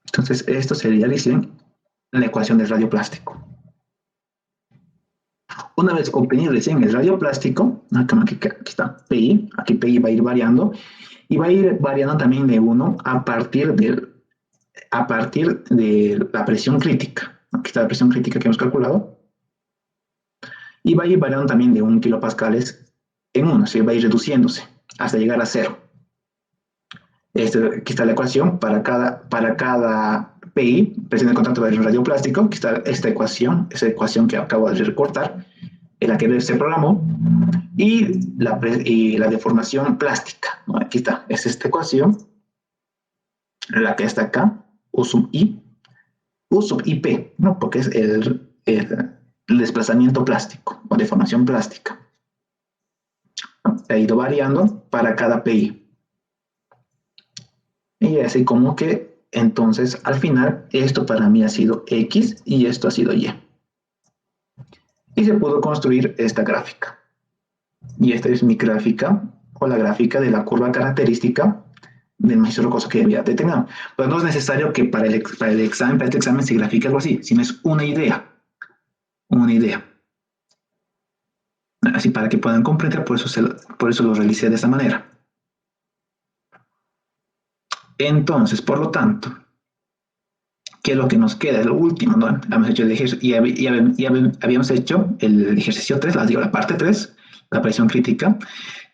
Entonces, esto sería, dicen, la ecuación del radio plástico. Una vez obtenido recién el radio plástico, aquí está PI, aquí PI va a ir variando, y va a ir variando también de 1 a partir de la presión crítica. Aquí está la presión crítica que hemos calculado, y va a ir variando también de 1 kilopascales en 1, se va a ir reduciéndose hasta llegar a 0. Aquí está la ecuación para cada PI, presión de contacto del radioplástico. Aquí está esta ecuación, esa ecuación que acabo de recortar, en la que se programó, y la deformación plástica, ¿no? Aquí está, es esta ecuación, la que está acá, U sub I, U sub IP, ¿no? Porque es el desplazamiento plástico o deformación plástica. Ha ido variando para cada PI. Y así como que, entonces, al final, esto para mí ha sido X y esto ha sido Y. Y se pudo construir esta gráfica. Y esta es mi gráfica, o la gráfica de la curva característica del macizo rocoso que había determinado. Pero no es necesario que para este examen se grafique algo así, sino es una idea. Una idea. Así para que puedan comprender, por eso lo realicé de esta manera. Entonces, por lo tanto, ¿qué es lo que nos queda? Es lo último, ¿no? Habíamos hecho el ejercicio, habíamos hecho el ejercicio 3, la parte 3, la presión crítica.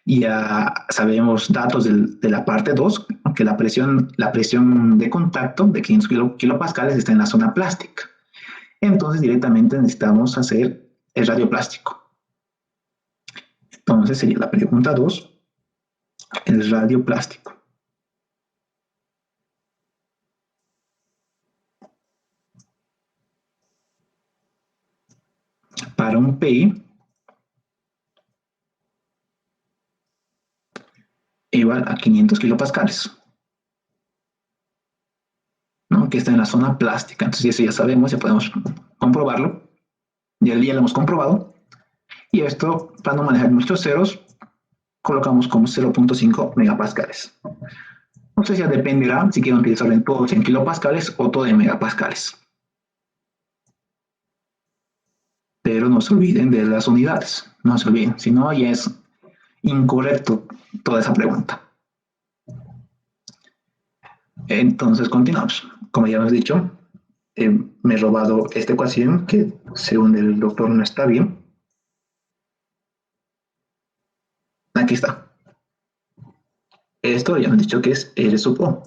Ya sabemos datos de la parte 2, que la presión de contacto de 500 kilopascales está en la zona plástica. Entonces, directamente necesitamos hacer el radio plástico. Entonces, sería la pregunta 2, el radio plástico. Para un PI igual a 500 kilopascales, ¿no? Que está en la zona plástica. Entonces, eso ya sabemos, ya podemos comprobarlo. Ya lo hemos comprobado. Y esto, para no manejar muchos ceros, colocamos como 0.5 megapascales. Entonces ya dependerá si quieren utilizar en todos en kilopascales o todo en megapascales. Pero no se olviden de las unidades, no se olviden, si no ya es incorrecto toda esa pregunta. Entonces continuamos. Como ya hemos dicho, me he robado esta ecuación que según el doctor no está bien. Aquí está. Esto ya hemos dicho que es R sub O.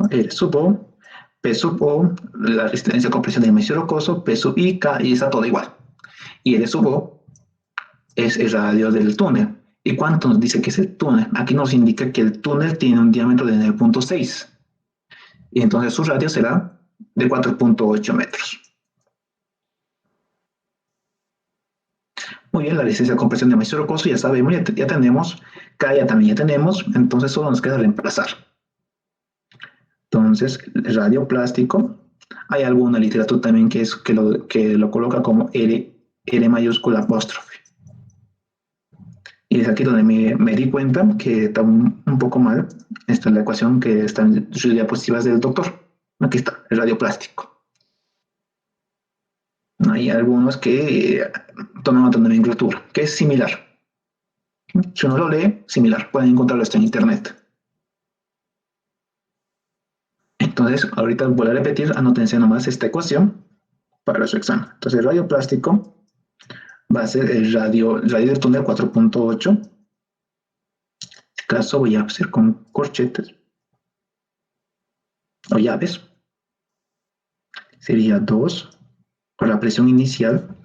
R sub O, P sub O, la resistencia a compresión del macizo rocoso, P sub I, K, y está todo igual. Y R sub O es el radio del túnel. ¿Y cuánto nos dice que es el túnel? Aquí nos indica que el túnel tiene un diámetro de 9.6. Y entonces su radio será de 4.8 metros. Muy bien, la resistencia de compresión de macizo rocoso ya sabemos, ya tenemos, K también ya tenemos, entonces solo nos queda reemplazar. Entonces, el radio plástico, hay alguna literatura también que lo coloca como R mayúscula apóstrofe. Y es aquí donde me di cuenta que está un poco mal. Esta es la ecuación que está en sus diapositivas del doctor. Aquí está, el radio plástico. Hay algunos que toman otra nomenclatura, que es similar. Si uno lo lee, similar. Pueden encontrarlo esto en internet. Entonces, ahorita voy a repetir, anótense nomás esta ecuación para su examen. Entonces, el radio plástico va a ser el radio del túnel 4.8. En este caso voy a hacer con corchetes o llaves. Sería 2 por la presión inicial.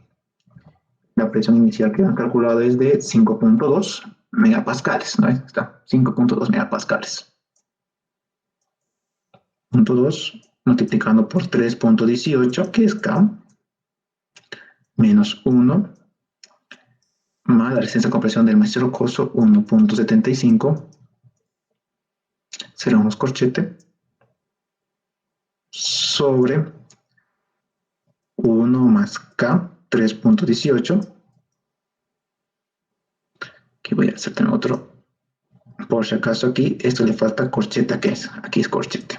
La presión inicial que han calculado es de 5.2 megapascales, ¿no? Está 5.2 megapascales. 0.2 multiplicando por 3.18, que es K, menos 1 más la resistencia de compresión del macizo rocoso 1.75. Cerramos corchete sobre 1 más K 3.18. Aquí voy a hacer también otro. Por si acaso aquí, esto le falta corchete. ¿Qué es? Aquí es corchete.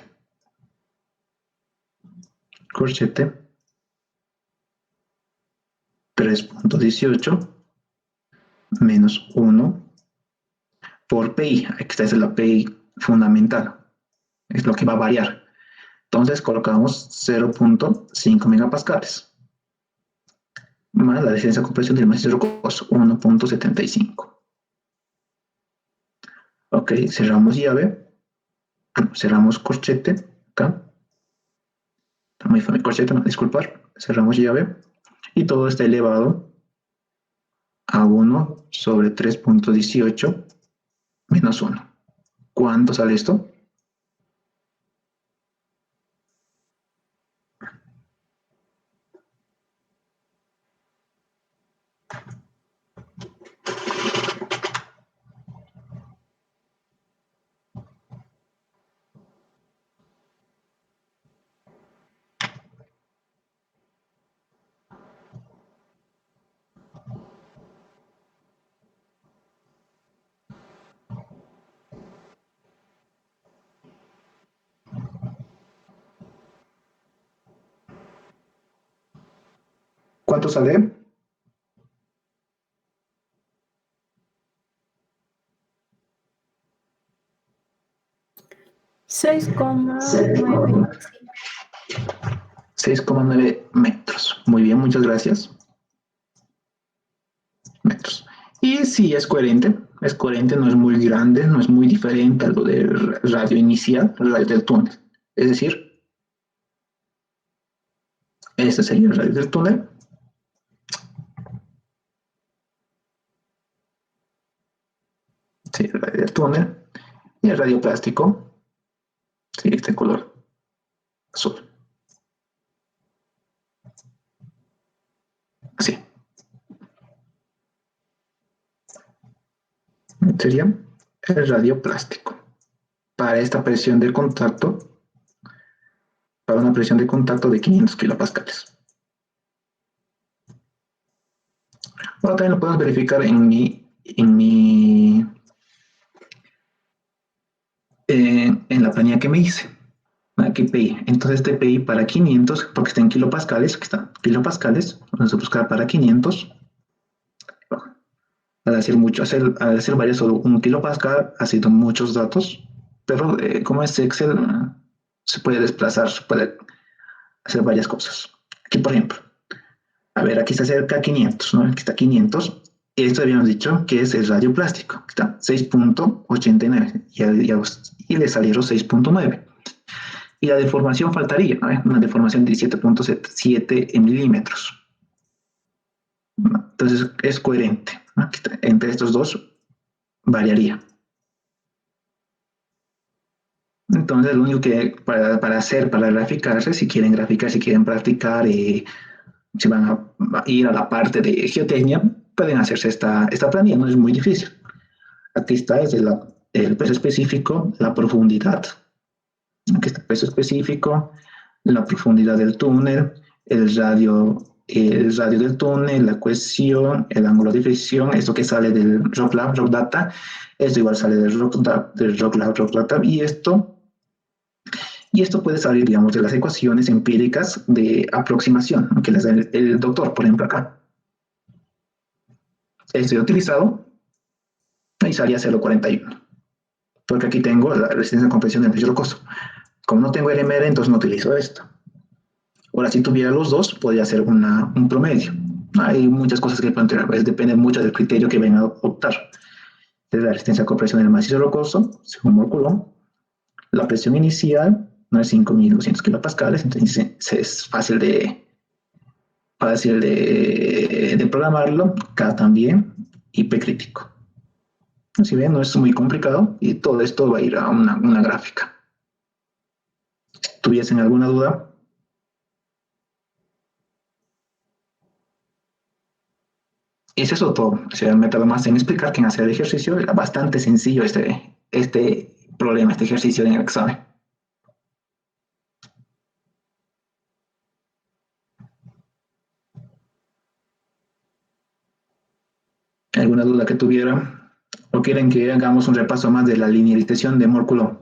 Corchete 3.18 menos 1 por PI. Esta es la PI fundamental. Es lo que va a variar. Entonces colocamos 0.5 megapascales más la resistencia de compresión del macizo rocoso 1.75. Ok, cerramos llave. Cerramos corchete. Acá. Está muy fácil corchete, no, disculpar. Cerramos llave. Y todo está elevado a 1 sobre 3.18 menos 1. ¿Cuánto sale esto? ¿Cuánto sale? $6,9. 6,9 metros. Muy bien, muchas gracias. Metros. Y sí, es coherente, no es muy grande, no es muy diferente a lo del radio inicial, el radio del túnel. Es decir, este sería el radio del túnel. Sí, el radio del túnel. Y el radio plástico, sí, este color azul. Así. Sería el radio plástico. Para esta presión de contacto, para una presión de contacto de 500 kilopascales. Ahora también lo podemos verificar en la planilla que me hice. Aquí PI. Entonces este PI para 500, porque está en kilopascales, aquí está, kilopascales, vamos a buscar para 500. Al hacer varios solo un kilopascal, ha sido muchos datos, pero como es Excel, se puede desplazar, se puede hacer varias cosas. Aquí, por ejemplo, a ver, aquí está cerca 500, ¿no? Aquí está 500. Y esto habíamos dicho que es el radio plástico. Aquí está 6.89 y le salieron 6.9. Y la deformación faltaría, ¿no? Una deformación de 17.7 milímetros. Entonces es coherente, ¿no? Entre estos dos variaría. Entonces lo único que para graficarse, si quieren graficar, si quieren practicar, si van a ir a la parte de geotecnia, pueden hacerse esta planilla, no es muy difícil. Aquí está, es el peso específico, la profundidad. Aquí está el peso específico, la profundidad del túnel, el radio del túnel, la cohesión, el ángulo de fricción, esto que sale del RockLab, RockData, esto igual sale del RockLab, RockData, y esto puede salir, digamos, de las ecuaciones empíricas de aproximación, que les da el doctor, por ejemplo, acá. Esto he utilizado, y salía 0.41, porque aquí tengo la resistencia de compresión del macizo rocoso. Como no tengo RMR, entonces no utilizo esto. Ahora, si tuviera los dos, podría ser un promedio. Hay muchas cosas que plantear, pues depende mucho del criterio que venga a optar. Es la resistencia a compresión del macizo rocoso, según Morculón. La presión inicial no es 5.200 kilopascales, entonces es fácil de programarlo. K también, y P crítico. Si ven, no es muy complicado y todo esto va a ir a una gráfica. ¿Tuviesen alguna duda? es eso todo. O sea, me tardo más en explicar que en hacer el ejercicio. Era bastante sencillo este problema, este ejercicio en el examen. ¿Alguna duda que tuviera? ¿O quieren que hagamos un repaso más de la linealización de Moore-Coulomb?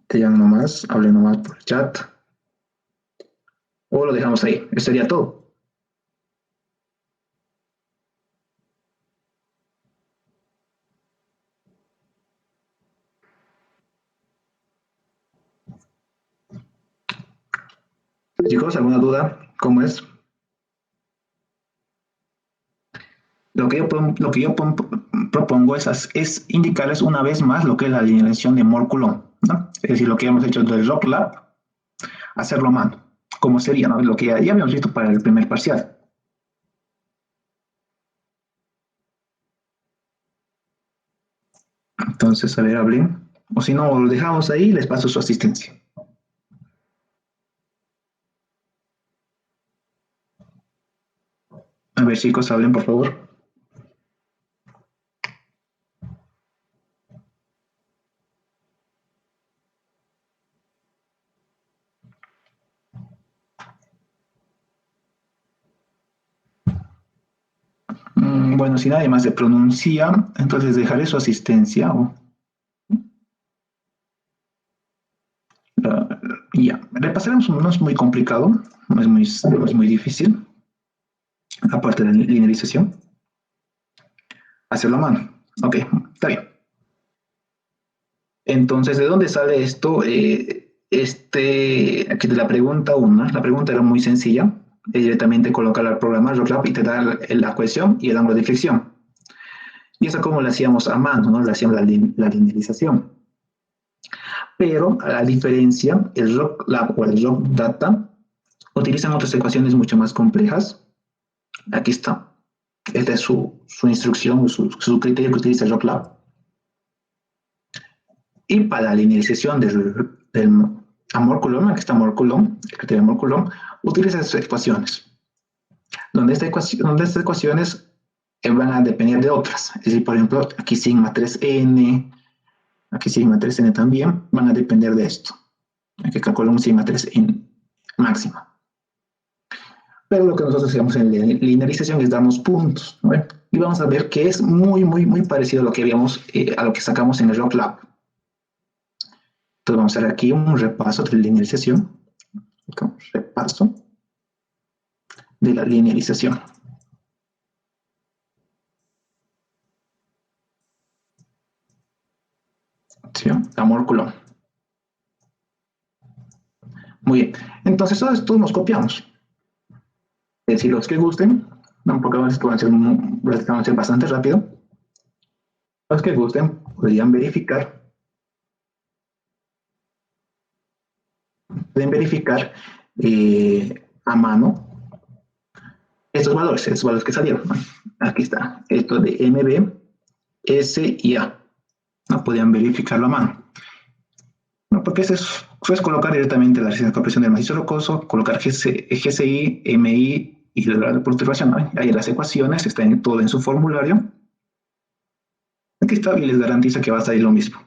Te llaman nomás, hablen nomás por el chat. O lo dejamos ahí. Eso sería todo. Chicos, ¿alguna duda? ¿Cómo es? Lo que yo propongo es indicarles una vez más lo que es la alineación de Moore-Coulomb, ¿no? Es decir, lo que hemos hecho del Rock Lab, hacerlo a mano. ¿Cómo sería, no? Lo que ya habíamos visto para el primer parcial. Entonces, a ver, hablen. O si no, lo dejamos ahí y les paso su asistencia. A ver, chicos, hablen, por favor. Bueno, si nadie más se pronuncia, entonces dejaré su asistencia. Ya, repasaremos, no es muy complicado, no es muy difícil, aparte de la linealización. Hacerlo a mano. Ok, está bien. Entonces, ¿de dónde sale esto? Aquí de la pregunta 1, la pregunta era muy sencilla, es directamente colocar al programa RockLab y te da la cohesión y el ángulo de fricción. Y eso como lo hacíamos a mano, ¿no? Le hacíamos la linealización. Pero a la diferencia, el RockLab o el RockData utilizan otras ecuaciones mucho más complejas. Aquí está. Esta es su instrucción, su criterio que utiliza el RockLab. Y para la linealización del Moore-Coulomb, aquí está Moore-Coulomb, el criterio de Moore-Coulomb, utiliza estas ecuaciones, donde estas ecuaciones van a depender de otras. Es decir, por ejemplo, aquí sigma 3n, aquí sigma 3n también, van a depender de esto. Aquí calculo un sigma 3n máximo. Pero lo que nosotros hacemos en linealización es darnos puntos, ¿no? Y vamos a ver que es muy, muy, muy parecido a lo que habíamos, a lo que sacamos en el RockLab. Entonces vamos a hacer aquí un repaso de la linealización. Repaso de la linealización. ¿Sí? La Moore-Coulomb. Muy bien. Entonces todo esto nos copiamos. Es decir, los que gusten, no, porque esto va a ser bastante rápido. Los que gusten podrían verificar. Pueden verificar a mano estos valores que salieron. Aquí está, esto de MB, S y A. No podían verificarlo a mano. No, porque eso es colocar directamente la resistencia de compresión del macizo rocoso, colocar GCI, MI y la perturbación. ¿No? Ahí las ecuaciones están todo en su formulario. Aquí está y les garantiza que va a salir lo mismo.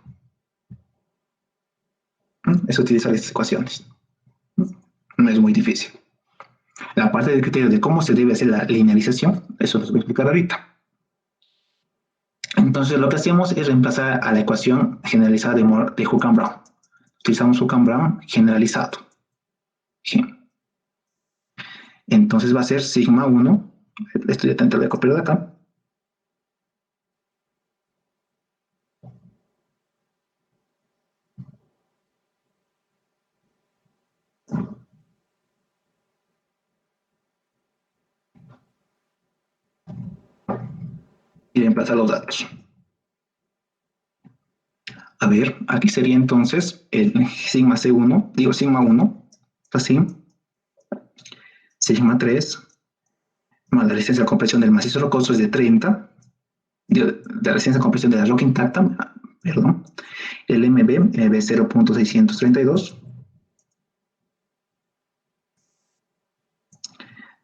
Es utilizar estas ecuaciones. No es muy difícil. La parte del criterio de cómo se debe hacer la linealización, eso les voy a explicar ahorita. Entonces lo que hacemos es reemplazar a la ecuación generalizada de Hook-and-Brown. Utilizamos Hook-and-Brown generalizado. Sí. Entonces va a ser sigma 1, esto ya te lo voy a copiar de acá. Y reemplazar los datos. A ver, aquí sería entonces el sigma C1, digo sigma 1, así, sigma 3, más la resistencia de compresión del macizo rocoso es de 30, de la resistencia de compresión de la roca intacta, perdón, el MB 0.632,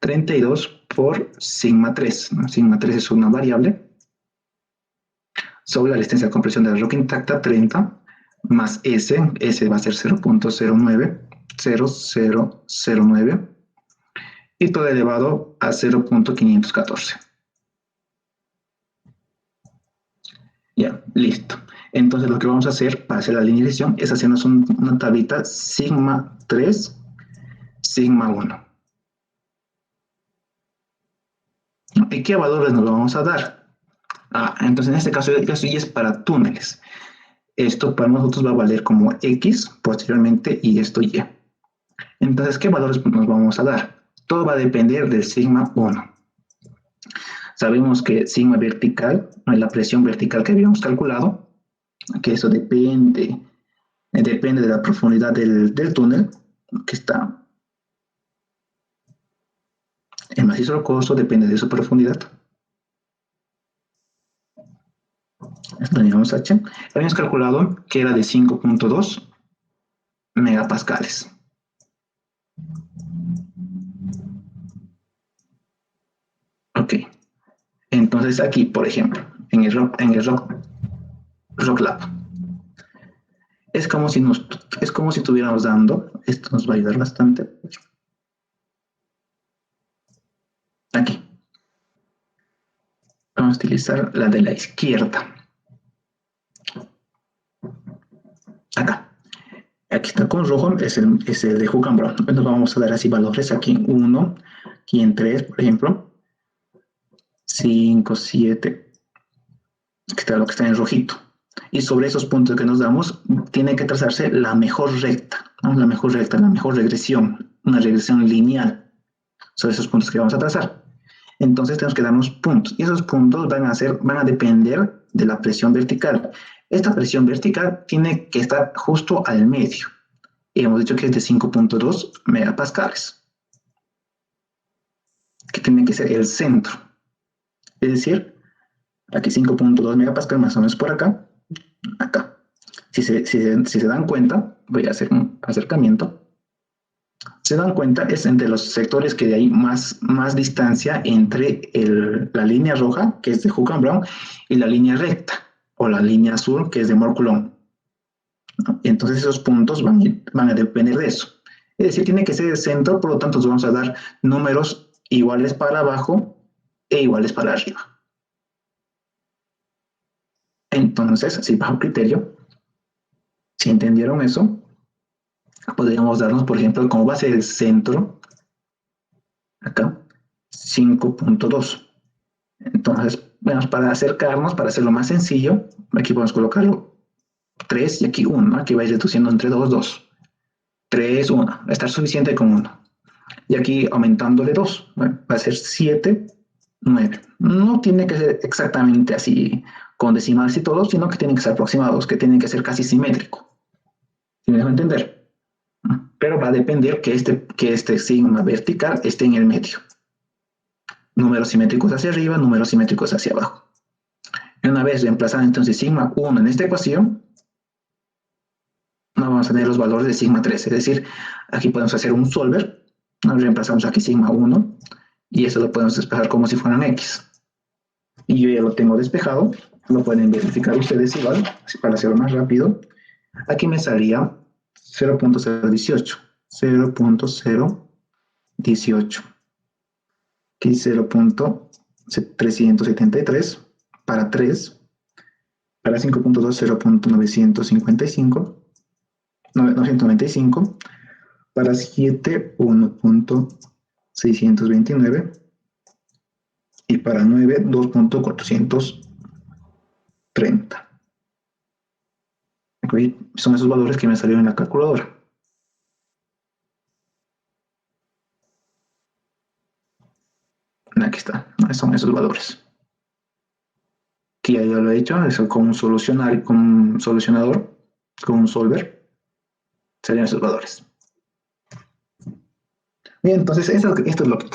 32 por sigma 3. Sigma 3 es una variable sobre la resistencia de compresión de la roca intacta, 30, más S va a ser 0.090009 y todo elevado a 0.514. Ya, listo. Entonces lo que vamos a hacer para hacer la linealización es hacernos una tablita sigma 3, sigma 1. ¿Y qué valores nos vamos a dar? Entonces en este caso esto ya es para túneles. Esto para nosotros va a valer como X posteriormente y esto Y. Entonces, ¿qué valores nos vamos a dar? Todo va a depender del sigma 1. Sabemos que sigma vertical, la presión vertical que habíamos calculado, que eso depende de la profundidad del túnel, que está. El macizo rocoso depende de su profundidad. Esto teníamos H. Habíamos calculado que era de 5.2 megapascales. Ok. Entonces aquí, por ejemplo, en el Rock Lab, es como si estuviéramos dando, esto nos va a ayudar bastante. Aquí. Vamos a utilizar la de la izquierda. Acá. Aquí está con rojo, es el de Hook and Brown. Nos vamos a dar así valores aquí en 1, aquí en 3, por ejemplo. 5, 7. Aquí está lo que está en rojito. Y sobre esos puntos que nos damos, tiene que trazarse la mejor recta, ¿no? La mejor regresión, una regresión lineal sobre esos puntos que vamos a trazar. Entonces tenemos que darnos puntos, y esos puntos van a depender de la presión vertical. Esta presión vertical tiene que estar justo al medio. Y hemos dicho que es de 5.2 megapascales, que tiene que ser el centro. Es decir, aquí 5.2 megapascales más o menos por acá, acá. Si se dan cuenta, voy a hacer un acercamiento. Se dan cuenta, es entre los sectores que hay más distancia entre la línea roja, que es de Hook and Brown, y la línea recta, o la línea azul, que es de Moore-Coulomb. Entonces esos puntos van a depender de eso. Es decir, tiene que ser el centro, por lo tanto nos vamos a dar números iguales para abajo e iguales para arriba. Entonces, si bajo criterio, si entendieron eso, podríamos darnos, por ejemplo, como base del centro, acá, 5.2. Entonces, bueno, para acercarnos, para hacerlo más sencillo, aquí podemos colocarlo 3 y aquí 1, aquí va a ir reduciendo entre 2, 2. 3, 1, va a estar suficiente con 1. Y aquí aumentándole 2, bueno, va a ser 7, 9. No tiene que ser exactamente así con decimales y todo, sino que tienen que ser aproximados, que tienen que ser casi simétrico. ¿Sí me dejo entender? Pero va a depender que este sigma vertical esté en el medio. Números simétricos hacia arriba, números simétricos hacia abajo. Y una vez reemplazado entonces sigma 1 en esta ecuación, vamos a tener los valores de sigma 3. Es decir, aquí podemos hacer un solver. Nos reemplazamos aquí sigma 1 y eso lo podemos despejar como si fueran X. Y yo ya lo tengo despejado. Lo pueden verificar ustedes igual, para hacerlo más rápido. Aquí me salía 0.018. 0.018. Aquí 0.373 para 3. Para 5.2, 0.955. 995. Para 7, 1.629. Y para 9, 2.430. Okay. Son esos valores que me salieron en la calculadora. Aquí está, son esos valores. Aquí ya lo he hecho, eso con un solucionador, con un solver, serían esos valores. Bien, entonces esto es lo que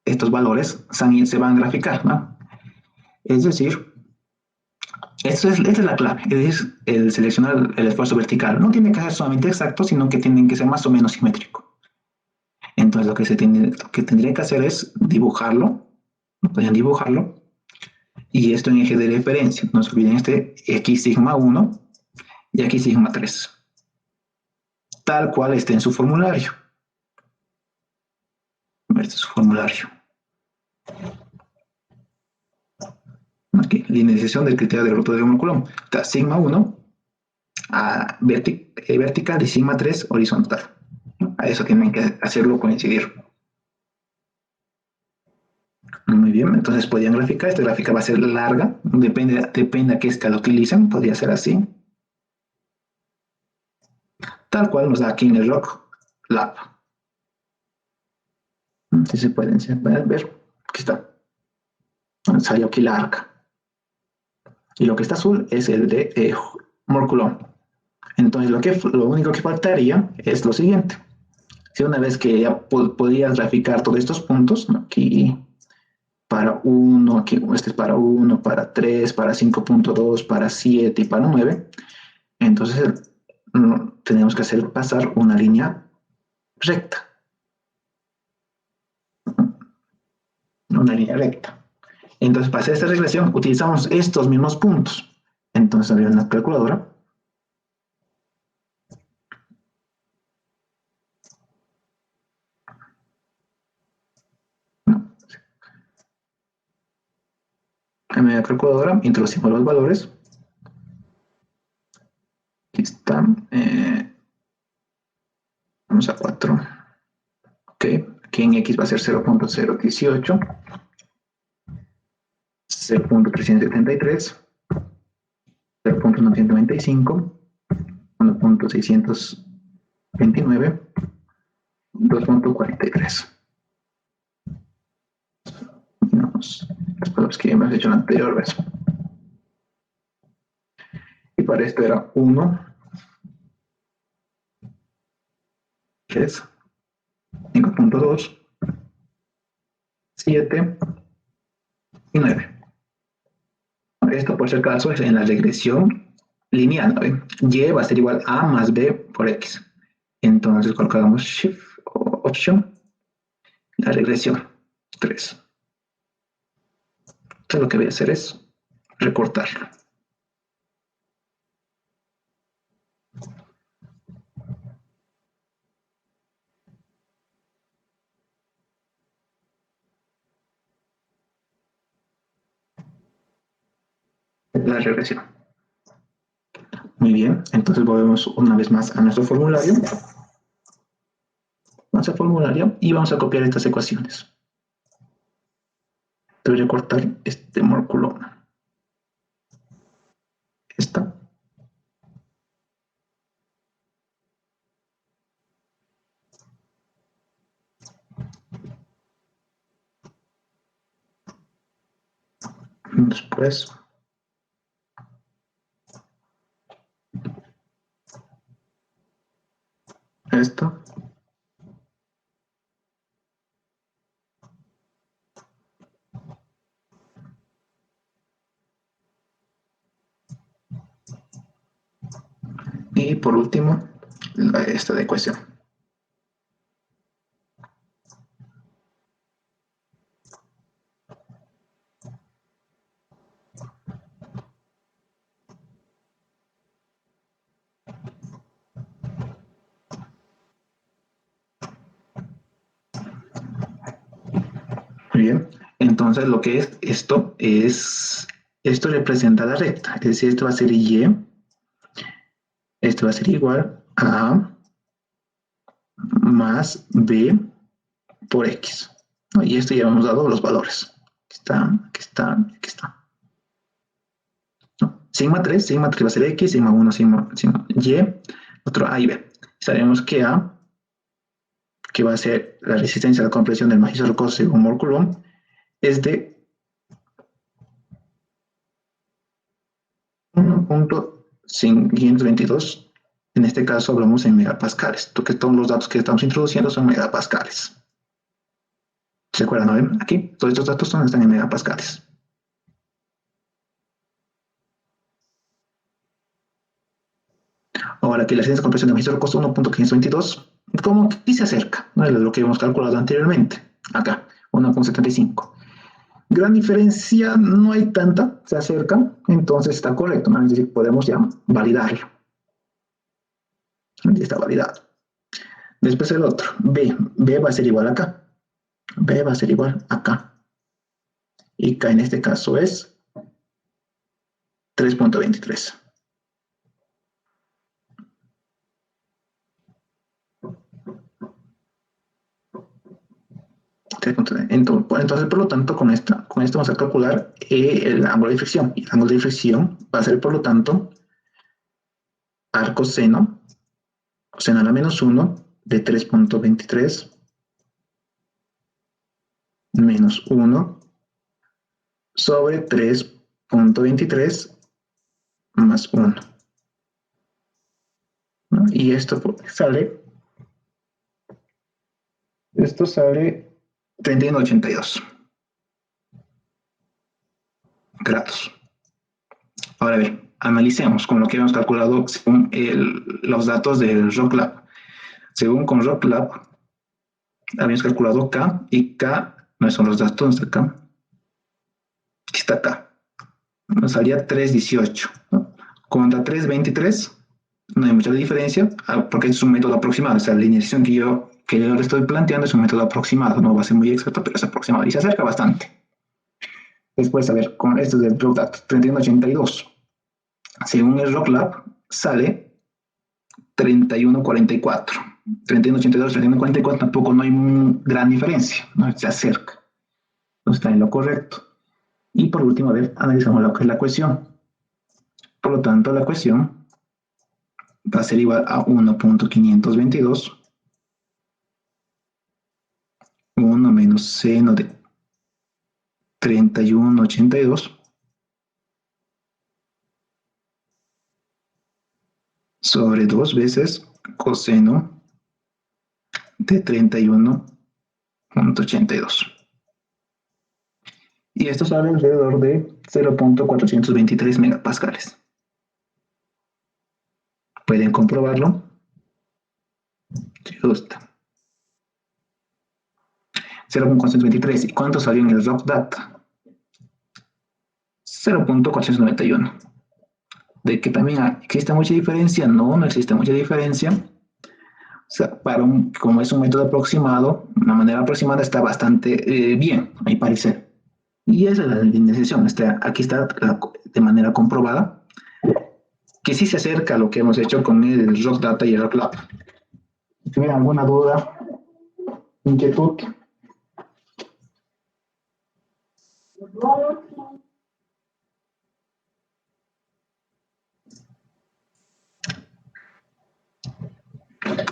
estos valores se van a graficar, ¿no? Es decir, esta es la clave, es el seleccionar el esfuerzo vertical. No tiene que ser solamente exacto, sino que tienen que ser más o menos simétrico. Entonces lo que tendría que hacer es dibujarlo, podrían dibujarlo, y esto en eje de referencia. No se olviden este x sigma 1 y aquí sigma 3, tal cual está en su formulario. Este es su formulario. Aquí, linealización del criterio del roto de un Coulomb. Está sigma 1 a vertical y sigma 3 horizontal. A eso tienen que hacerlo coincidir. Muy bien, entonces podrían graficar. Esta gráfica va a ser larga, depende a qué escala utilicen, podría ser así. Tal cual nos da aquí en el Rock Lab. Si se pueden ver, aquí está. Salió aquí la arca. Y lo que está azul es el de Coulomb. Entonces lo único que faltaría es lo siguiente. Si una vez que ya podías graficar todos estos puntos, aquí para 1, aquí este es para 1, para 3, para 5.2, para 7 y para 9, entonces tenemos que hacer pasar una línea recta. Una línea recta. Entonces, para hacer esta regresión, utilizamos estos mismos puntos. Entonces, abrir una calculadora. En la calculadora introducimos los valores. Aquí están. Vamos a 4. Ok. Aquí en X va a ser 0.018. 0.373. 0.995. 1.629. 2.43. Las palabras que hemos hecho en la anterior vez. Y para esto era 1, 3, 5.2, 7 y 9. Esto por si acaso es en la regresión lineal, ¿no? Y va a ser igual a más b por x. Entonces colocamos shift o option, la regresión 3. Entonces lo que voy a hacer es recortarlo. La regresión. Muy bien, entonces volvemos una vez más a nuestro formulario. Vamos al formulario y vamos a copiar estas ecuaciones. Voy a recortar este Coulomb. Esta. Después esto. Y por último, esta de ecuación. Muy bien. Entonces lo que es, esto representa la recta. Es decir, esto va a ser y. Esto va a ser igual a más b por x. ¿No? Y esto ya hemos dado los valores. Aquí está. ¿No? Sigma 3 va a ser x, sigma 1, sigma y, otro a y b. Sabemos que a, que va a ser la resistencia a la compresión del macizo rocoso según Coulomb, es de 1.522. En este caso hablamos en megapascales. Todos los datos que estamos introduciendo son megapascales. ¿Se acuerdan? ¿No? Aquí todos estos datos están en megapascales. Ahora aquí la resistencia de compresión de macizo rocoso 1.522 como que sí se acerca, ¿no? Es lo que hemos calculado anteriormente, acá, 1,75. Gran diferencia no hay tanta, se acerca, entonces está correcto, ¿no? Es decir, podemos ya validarlo. Está validado. Después el otro, B va a ser igual acá, B va a ser igual acá. Y K en este caso es 3.23. Entonces, por lo tanto, con esto vamos a calcular el ángulo de fricción. Y el ángulo de fricción va a ser, por lo tanto, arco seno a la menos 1 de 3.23 menos 1 sobre 3.23 más 1. ¿No? Y esto sale 31,82 grados. Ahora bien, analicemos con lo que hemos calculado según los datos del RockLab. Según con RockLab, habíamos calculado K y K no son los datos de K. Aquí está K. Nos salía 3,18. ¿No? Contra 3,23 no hay mucha diferencia porque es un método aproximado. O sea, la alineación que yo le estoy planteando es un método aproximado. No va a ser muy exacto, pero es aproximado y se acerca bastante. Después, a ver, con esto del RockLab 31,82. Según el RockLab, sale 31,44. 31,82, 31,44 tampoco no hay gran diferencia, ¿no? Se acerca. No está en lo correcto. Y por último, a ver, analizamos lo que es la ecuación. Por lo tanto, la ecuación va a ser igual a 1.522 1 menos seno de 31,82 sobre 2 veces coseno de 31,82. Y esto sale alrededor de 0.423 megapascales. Pueden comprobarlo si gusta. 0.423. ¿Y cuánto salió en el RockData? 0.491. ¿De que también existe mucha diferencia? No existe mucha diferencia. O sea, como es un método aproximado, una manera aproximada está bastante bien, a mi parecer. Y esa es la indexación. Aquí está de manera comprobada que sí se acerca a lo que hemos hecho con el RockData y el RockLab. Si tienen alguna duda, inquietud.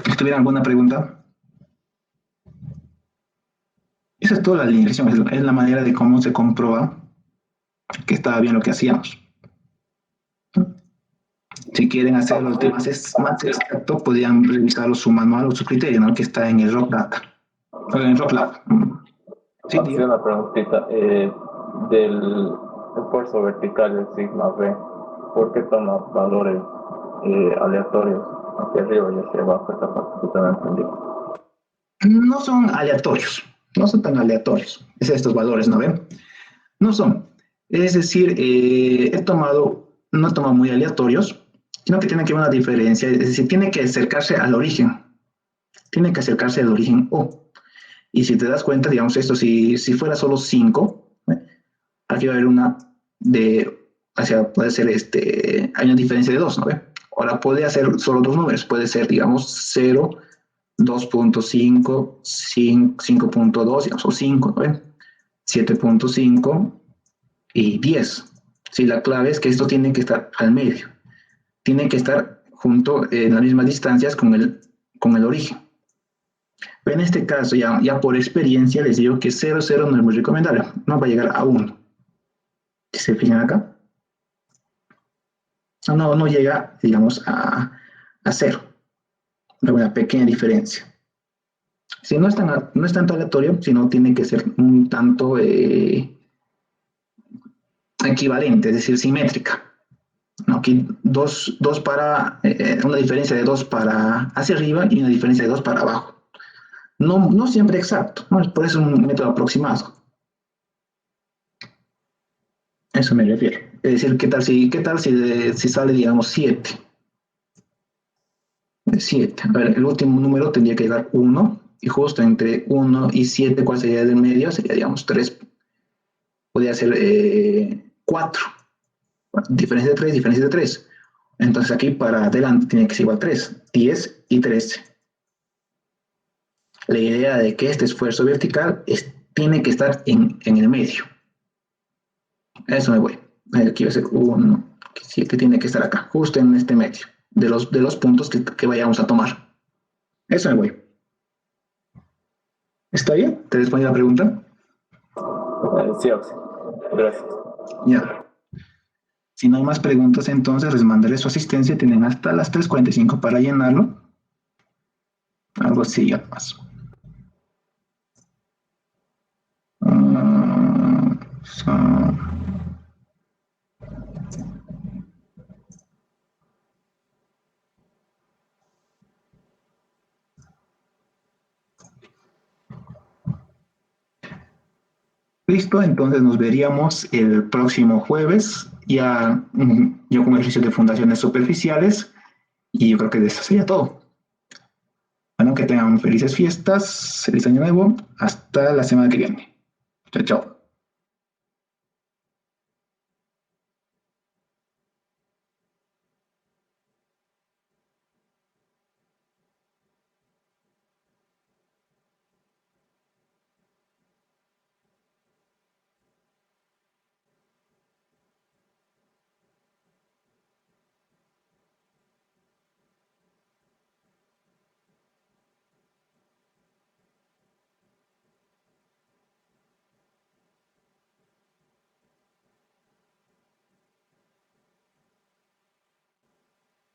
Si tuvieran alguna pregunta. Esa es toda la alineación, es la manera de cómo se comprueba que estaba bien lo que hacíamos. Si quieren hacer los temas más exactos, podrían revisar su manual o su criterio, ¿no? Que está en el RockData, en el RockLab. Sí, una preguntita. Del esfuerzo vertical del sigma B, ¿por qué toma valores aleatorios hacia arriba y hacia abajo? Esta parte que también entendí. No son aleatorios, no son tan aleatorios. Es estos valores, ¿no ven? No son. Es decir, no he tomado muy aleatorios, sino que tiene que haber una diferencia, es decir, tiene que acercarse al origen. Tiene que acercarse al origen O. Y si te das cuenta, digamos esto, si fuera solo 5, aquí va a haber una puede ser hay una diferencia de 2, ¿no ve? Ahora puede hacer solo dos números, puede ser, digamos, 0, 2.5, 5.2, digamos, o 5, ¿no ve? 7.5 y 10. Sí, la clave es que esto tiene que estar al medio. Tiene que estar junto en las mismas distancias con el origen. Pero en este caso, ya por experiencia, les digo que 0, 0 no es muy recomendable. No va a llegar a 1. Si se fijan acá. No llega, digamos, a 0. Una pequeña diferencia. Si no es tanto aleatorio, sino tiene que ser un tanto equivalente, es decir, simétrica. Aquí una diferencia de 2 para hacia arriba y una diferencia de 2 para abajo. No siempre exacto, ¿no? Por eso es un método aproximado. A eso me refiero. Es decir, ¿qué tal si sale, digamos, 7? 7. A ver, el último número tendría que dar 1, y justo entre 1 y 7, ¿cuál sería el del medio? Sería, digamos, 3. Podría ser 4. Diferencia de 3, diferencia de 3. Entonces aquí para adelante tiene que ser igual 3, 10 y 13. La idea de que este esfuerzo vertical tiene que estar en el medio. A eso me voy. Aquí va a ser 1, 7 tiene que estar acá, justo en este medio, de los puntos que vayamos a tomar. Eso me voy. ¿Está bien? ¿Te respondí la pregunta? Sí, Oxy. Gracias. Ya. Si no hay más preguntas, entonces les mandaré su asistencia. Tienen hasta las 3:45 para llenarlo. Algo así, ya más. Listo, entonces nos veríamos el próximo jueves, ya yo con ejercicio de fundaciones superficiales, y yo creo que de eso sería todo. Bueno, que tengan felices fiestas, feliz año nuevo, hasta la semana que viene. Chao, chao.